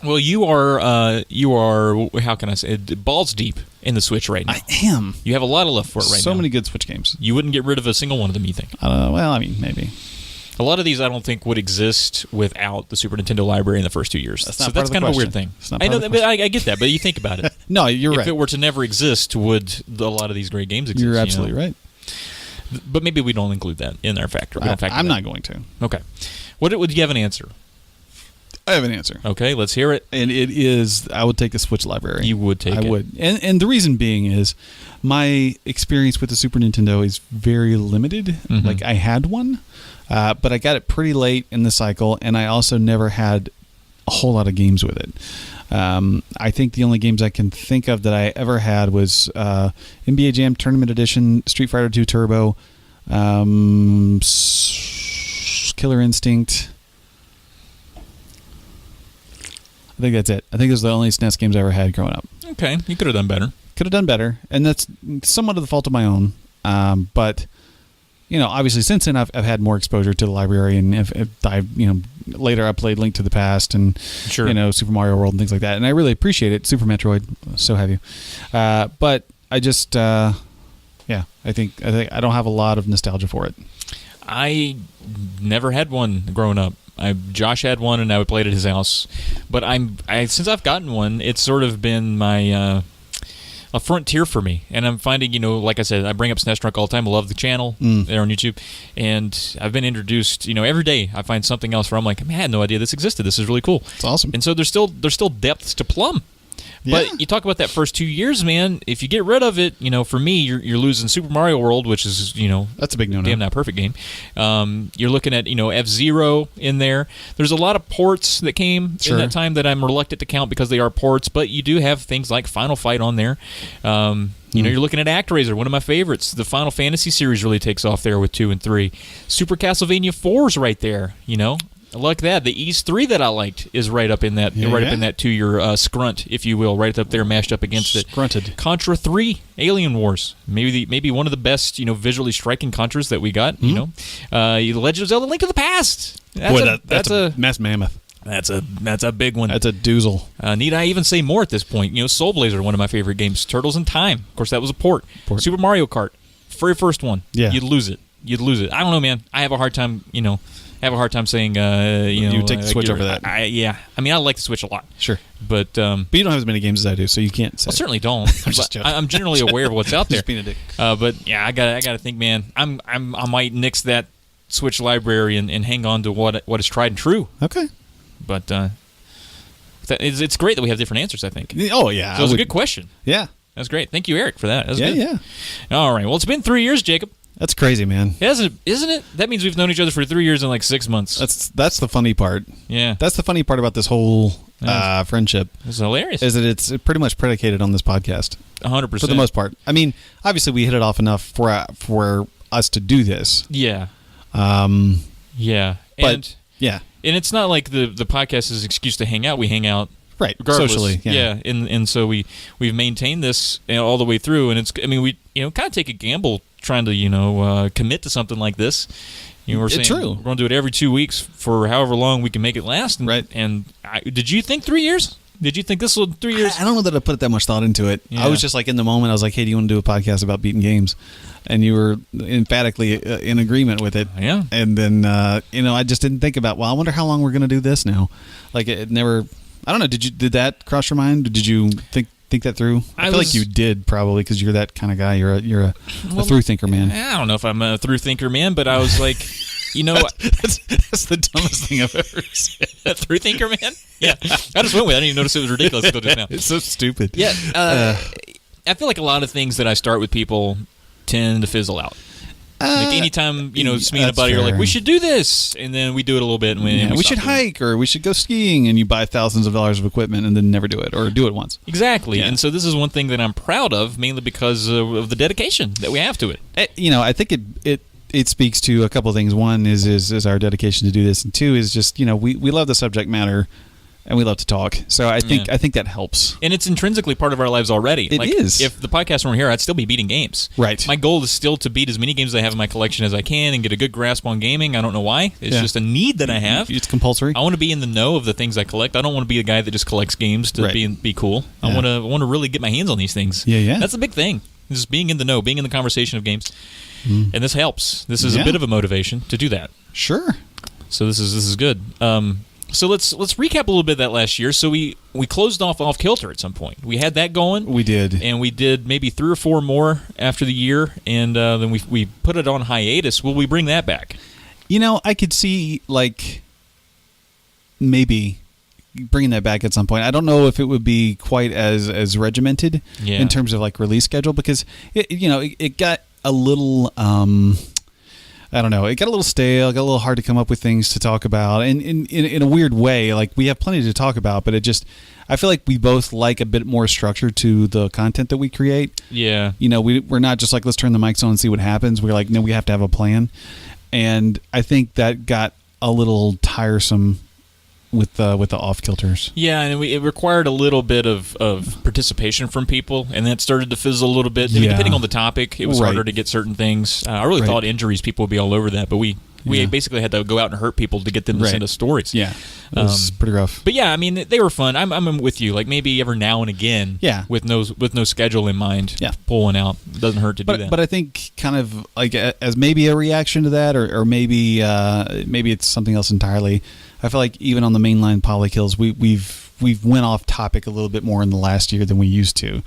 Well, you are, how can I say it, balls deep in the Switch right now. I am. You have a lot of love for it right now. So many good Switch games. You wouldn't get rid of a single one of them, you think? Well, I mean, maybe. A lot of these I don't think would exist without the Super Nintendo library in the first 2 years. That's kind of a weird thing. I know, but I get that, but you think about it. No, you're right. If it were to never exist, would a lot of these great games exist? You're absolutely right. But maybe we don't include that in our factor. I'm not going to. Okay. Would you have an answer? I have an answer. Okay, let's hear it. And it is, I would take the Switch library. You would take it. I would. And the reason being is my experience with the Super Nintendo is very limited. Mm-hmm. Like, I had one, but I got it pretty late in the cycle, and I also never had a whole lot of games with it. I think the only games I can think of that I ever had was NBA Jam Tournament Edition, Street Fighter 2 Turbo, Killer Instinct. I think that's it. I think those are the only SNES games I ever had growing up. Okay, you could have done better. Could have done better, and that's somewhat of the fault of my own. But obviously since then I've had more exposure to the library, and if later I played Link to the Past and Super Mario World and things like that, and I really appreciate it. Super Metroid, so have you. But I just I think I don't have a lot of nostalgia for it. I never had one growing up. Josh had one, and I would play it at his house. But since I've gotten one, it's sort of been my a frontier for me. And I'm finding, like I said, I bring up SNES Drunk all the time. I love the channel there on YouTube, and I've been introduced. Every day I find something else where I'm like, man, I had no idea this existed. This is really cool. It's awesome. And so there's still depths to plumb. Yeah. But you talk about that first 2 years, man. If you get rid of it, for me, you're losing Super Mario World, which is, that's a big no-no. Damn, not a perfect game. You're looking at, F-Zero in there. There's a lot of ports that came in that time that I'm reluctant to count because they are ports, but you do have things like Final Fight on there. You're looking at ActRaiser, one of my favorites. The Final Fantasy series really takes off there with 2 and 3. Super Castlevania 4's right there, I like that. The East 3 that I liked is right up in that, up in that 2-year scrunt, if you will, right up there, mashed up against it. Scrunted. Contra 3, Alien Wars, maybe one of the best, visually striking Contras that we got. Legend of Zelda: Link to the Past. That's a mass mammoth. That's a big one. That's a doozle. Need I even say more at this point? Soul Blazer, one of my favorite games. Turtles in Time. Of course, that was a port. Super Mario Kart, very first one. Yeah. You'd lose it. I don't know, man. I have a hard time, saying, you would take the Switch over that. I like the Switch a lot. Sure. But you don't have as many games as I do, so you can't say. I certainly don't. I'm generally aware of what's out there. Just being a dick. But yeah, I gotta think, man. I might nix that Switch library and hang on to what is tried and true. Okay. But it's great that we have different answers, I think. Oh yeah. So it was a good question. Yeah. That's great. Thank you, Eric, for that. That was good. Yeah. All right. Well, it's been 3 years, Jacob. That's crazy, man. Isn't it? That means we've known each other for 3 years and like 6 months. That's the funny part. Yeah. That's the funny part about this whole friendship. It's hilarious. Is that it's pretty much predicated on this podcast. 100%. For the most part. I mean, obviously we hit it off enough for us to do this. Yeah. Yeah. But yeah. And it's not like the podcast is an excuse to hang out. We hang out. Right, regardless. socially, yeah. And so we've maintained this all the way through, and we kind of take a gamble trying to commit to something like this. We're saying true. We're going to do it every 2 weeks for however long we can make it last. Right. And did you think 3 years? Did you think this was 3 years? I don't know that I put that much thought into it. Yeah. I was just like in the moment. I was like, "Hey, do you want to do a podcast about beating games?" And you were emphatically in agreement with it. Yeah. And then I just didn't think about. Well, I wonder how long we're going to do this now. Like it never. I don't know. Did that cross your mind? Did you think that through? I feel like you did, probably, because you're that kind of guy. You're a through thinker man. I don't know if I'm a through thinker man, but I was like, that's the dumbest thing I've ever said. A through thinker man? Yeah. I just went with it. I didn't even notice it was ridiculous until just now. It's so stupid. Yeah. I feel like a lot of things that I start with people tend to fizzle out. Like anytime, me and a buddy are like, we should do this, and then we do it a little bit, and we should hike, or we should go skiing, and you buy thousands of dollars of equipment and then never do it, or do it once. Exactly, and so this is one thing that I'm proud of, mainly because of the dedication that we have to it. I think it speaks to a couple of things. One is our dedication to do this, and two is just we love the subject matter. And we love to talk, so I think that helps. And it's intrinsically part of our lives already. It is. If the podcast weren't here, I'd still be beating games. Right. My goal is still to beat as many games as I have in my collection as I can and get a good grasp on gaming. I don't know why. It's just a need that I have. It's compulsory. I want to be in the know of the things I collect. I don't want to be the guy that just collects games to be cool. Yeah. I want to really get my hands on these things. Yeah. That's a big thing. Just being in the know, being in the conversation of games. And this helps. This is a bit of a motivation to do that. Sure. So this is good. So let's recap a little bit of that last year. So we closed off Kilter at some point. We had that going. We did. And we did maybe 3 or 4 more after the year, and then we put it on hiatus. Will we bring that back? I could see, maybe bringing that back at some point. I don't know if it would be quite as regimented in terms of, release schedule, because, it got a little... I don't know. It got a little stale. It got a little hard to come up with things to talk about, and in a weird way, we have plenty to talk about, but I feel like we both like a bit more structure to the content that we create. Yeah. We're not just let's turn the mics on and see what happens. We're like, no, we have to have a plan, and I think that got a little tiresome with the off kilters. Yeah, and it required a little bit of participation from people, and that started to fizzle a little bit. I mean, depending on the topic, it was harder to get certain things. I really thought injuries, people would be all over that, but we basically had to go out and hurt people to get them to send us stories. Yeah, it was pretty rough. But yeah, I mean, they were fun. I'm with you. Maybe every now and again, with no schedule in mind, pull one out. It doesn't hurt to do that. But I think kind of as maybe a reaction to that, or maybe it's something else entirely. I feel like even on the mainline Polykills, we've went off topic a little bit more in the last year than we used to.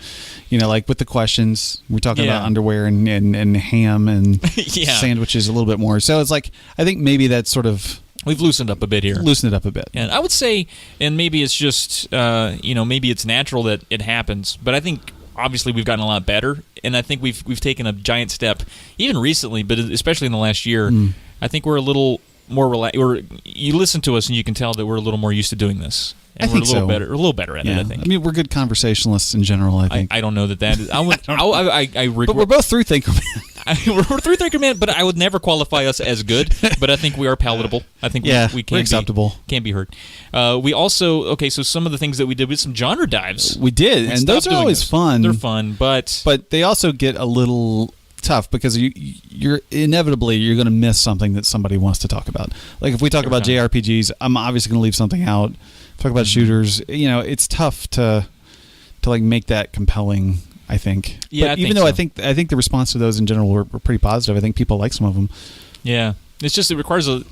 With the questions, we're talking about underwear and ham and sandwiches a little bit more. So it's I think maybe that's sort of... We've loosened up a bit here. Loosened it up a bit. And I would say, and maybe it's just, maybe it's natural that it happens, but I think obviously we've gotten a lot better, and I think we've taken a giant step, even recently, but especially in the last year. I think we're a little more relaxed. You listen to us and you can tell that we're a little more used to doing this. And we're a little better at it, I think. I mean, we're good conversationalists in general, I think. I don't know that is. But we're both through thinker man. We're through thinker man, but I would never qualify us as good. But I think we are palatable. I think we can be acceptable. Can't be hurt. We also so some of the things that we did with some genre dives. We did, and those are always fun. They're fun, but they also get a little tough because you're inevitably going to miss something that somebody wants to talk about. If we talk about JRPGs, I'm obviously going to leave something out. Talk about shooters. It's tough to make that compelling, I think. Yeah, but even though I think the response to those in general were pretty positive. I think people like some of them. Yeah. It's just it requires a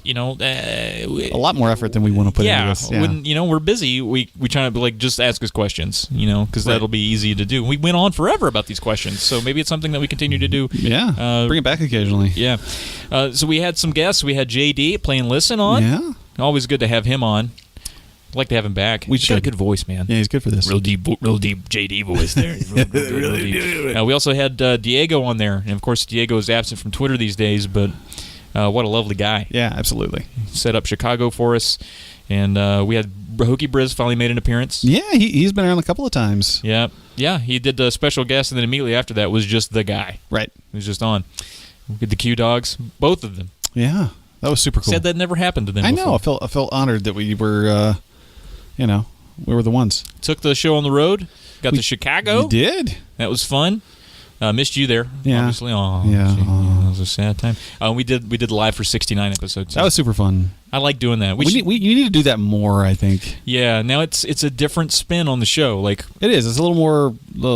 lot more effort than we want to put into this. Yeah, when we're busy, we try to just ask us questions, because that'll be easy to do. We went on forever about these questions, so maybe it's something that we continue to do. Yeah, bring it back occasionally. Yeah, so we had some guests. We had JD playing Listen on. Yeah, always good to have him on. I'd like to have him back. He's got a good voice, man. Yeah, he's good for this. Real deep JD voice there. Really deep. We also had Diego on there, and of course Diego is absent from Twitter these days, but. What a lovely guy. Yeah, absolutely. Set up Chicago for us. And we had Hokey Briz finally made an appearance. Yeah, he's been around a couple of times. Yeah, he did the special guest, and then immediately after that was just the guy. Right. He was just on. We had the Q Dogs, both of them. Yeah, that was super cool. Said that never happened to them before. Know. I felt honored that we were, we were the ones. Took the show on the road. Got to Chicago. We did. That was fun. Missed you there, obviously. That was a sad time. We did live for 69 episodes. That was super fun. I like doing that. You need to do that more, I think. Yeah, now it's a different spin on the show. It is. It's a little more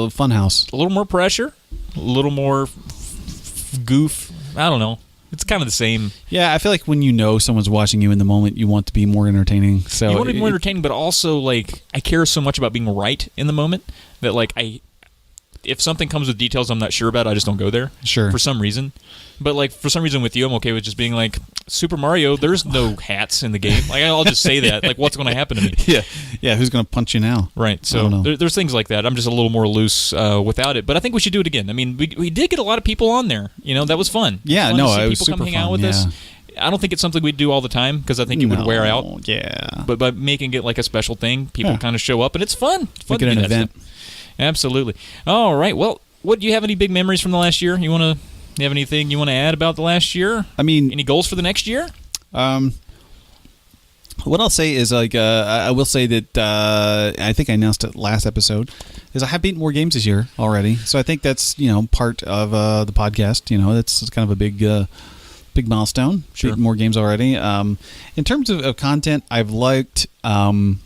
fun house. A little more pressure. A little more goof. I don't know. It's kind of the same. Yeah, I feel like when you know someone's watching you in the moment, you want to be more entertaining. So you want to be more entertaining, but also like I care so much about being right in the moment that like if something comes with details I'm not sure about, I just don't go there. Sure. For some reason. But like for some reason with you, I'm okay with just being like, Super Mario, there's no hats in the game. Like I'll just say that. Like what's going to happen to me? Yeah. Who's going to punch you now? Right. So there's things like that. I'm just a little more loose without it. But I think we should do it again. I mean, we did get a lot of people on there. You know, that was fun. Yeah. It No, was fun to see it was people super come hang fun. out with us. I don't think it's something we'd do all the time because I think it would wear out. Yeah. But by making it like a special thing, people kind of show up and it's fun. It's fun Make it to do an that event. stuff. Absolutely. All right. Well, do you have any big memories from the last year? You have anything you want to add about the last year? I mean, any goals for the next year? What I'll say is like I will say that I think I announced it last episode is I have beaten more games this year already. So I think that's part of the podcast. That's kind of a big milestone. Sure. Beaten more games already. In terms of content, I've liked having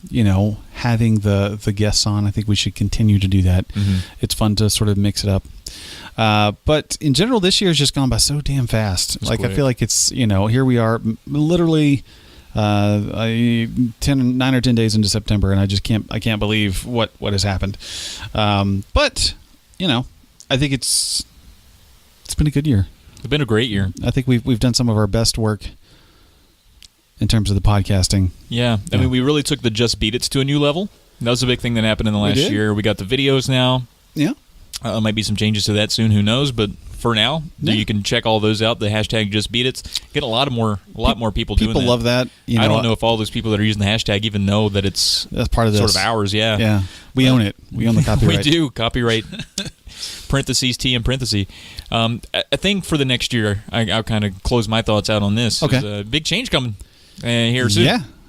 the guests on. I think we should continue to do that. Mm-hmm. It's fun to sort of mix it up. But in general, this year has just gone by so damn fast. That's like quick. I feel like it's here we are, literally 9 or 10 days into September, and I can't believe what has happened. But I think it's been a good year. It's been a great year. I think we've done some of our best work in terms of the podcasting. Yeah. I mean, we really took the Just Beat It's to a new level. That was a big thing that happened in the last year. We got the videos now. Yeah. Might be some changes to that soon. Who knows? But for now, you can check all those out. The hashtag Just Beat It. Get a lot more people doing that. People love that. I don't know if all those people that are using the hashtag even know that that's part of this. Sort of ours. Yeah. Yeah. We own it. We own the copyright. We do. Copyright. Parentheses T in parentheses. A thing for the next year. I'll kind of close my thoughts out on this. Okay. There's a big change coming here soon.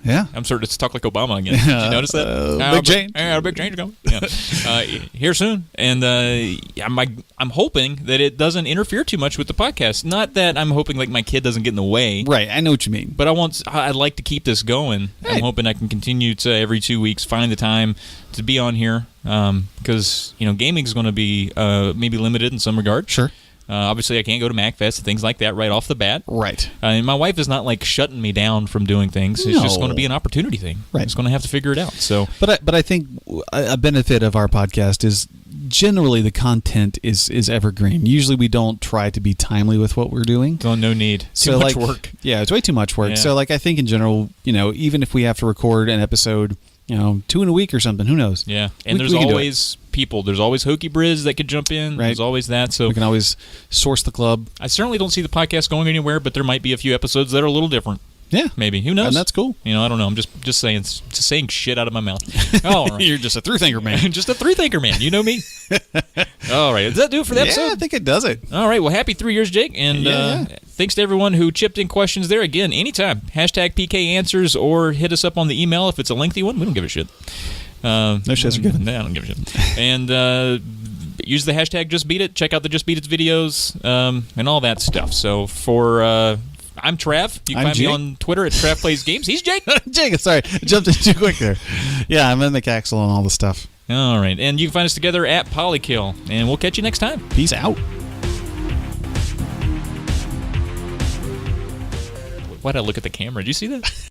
Yeah. I'm starting to talk like Obama again. Did you notice that? Big change. A big change coming. Yeah. Here soon. And I'm hoping that it doesn't interfere too much with the podcast. Not that I'm hoping like my kid doesn't get in the way. Right. I know what you mean. But I'd like to keep this going. Right. I'm hoping I can continue to every 2 weeks find the time to be on here because gaming is going to be maybe limited in some regard. Sure. Obviously, I can't go to MacFest and things like that right off the bat. Right. And my wife is not like shutting me down from doing things. It's just going to be an opportunity thing. Right. I'm just going to have to figure it out. So, but I think a benefit of our podcast is generally the content is evergreen. Usually, we don't try to be timely with what we're doing. No need. Too much work. Yeah, it's way too much work. Yeah. So, I think in general, even if we have to record an episode, 2 in a week or something, who knows? Yeah. And there's always people. There's always Hokey Briz that could jump in. Right. There's always that. So we can always source the club. I certainly don't see the podcast going anywhere, but there might be a few episodes that are a little different. Yeah. Maybe. Who knows? And that's cool. I don't know. I'm just saying shit out of my mouth. All right. You're just a three-thinker man. Just a three-thinker man. You know me. All right. Does that do it for the episode? Yeah, I think it does it. All right. Well, happy 3 years, Jake. And thanks to everyone who chipped in questions there. Again, anytime. Hashtag PK Answers or hit us up on the email if it's a lengthy one. We don't give a shit. No shits are good. No, I don't give a shit. And use the hashtag Just Beat It. Check out the Just Beat It videos and all that stuff. So for... I'm Trav. You can find me on Twitter at Trav Plays Games. He's Jake. Jake, sorry. I jumped in too quick there. Yeah, I'm in the Caxel and all the stuff. All right. And you can find us together at Polykill. And we'll catch you next time. Peace out. Why'd I look at the camera? Did you see that?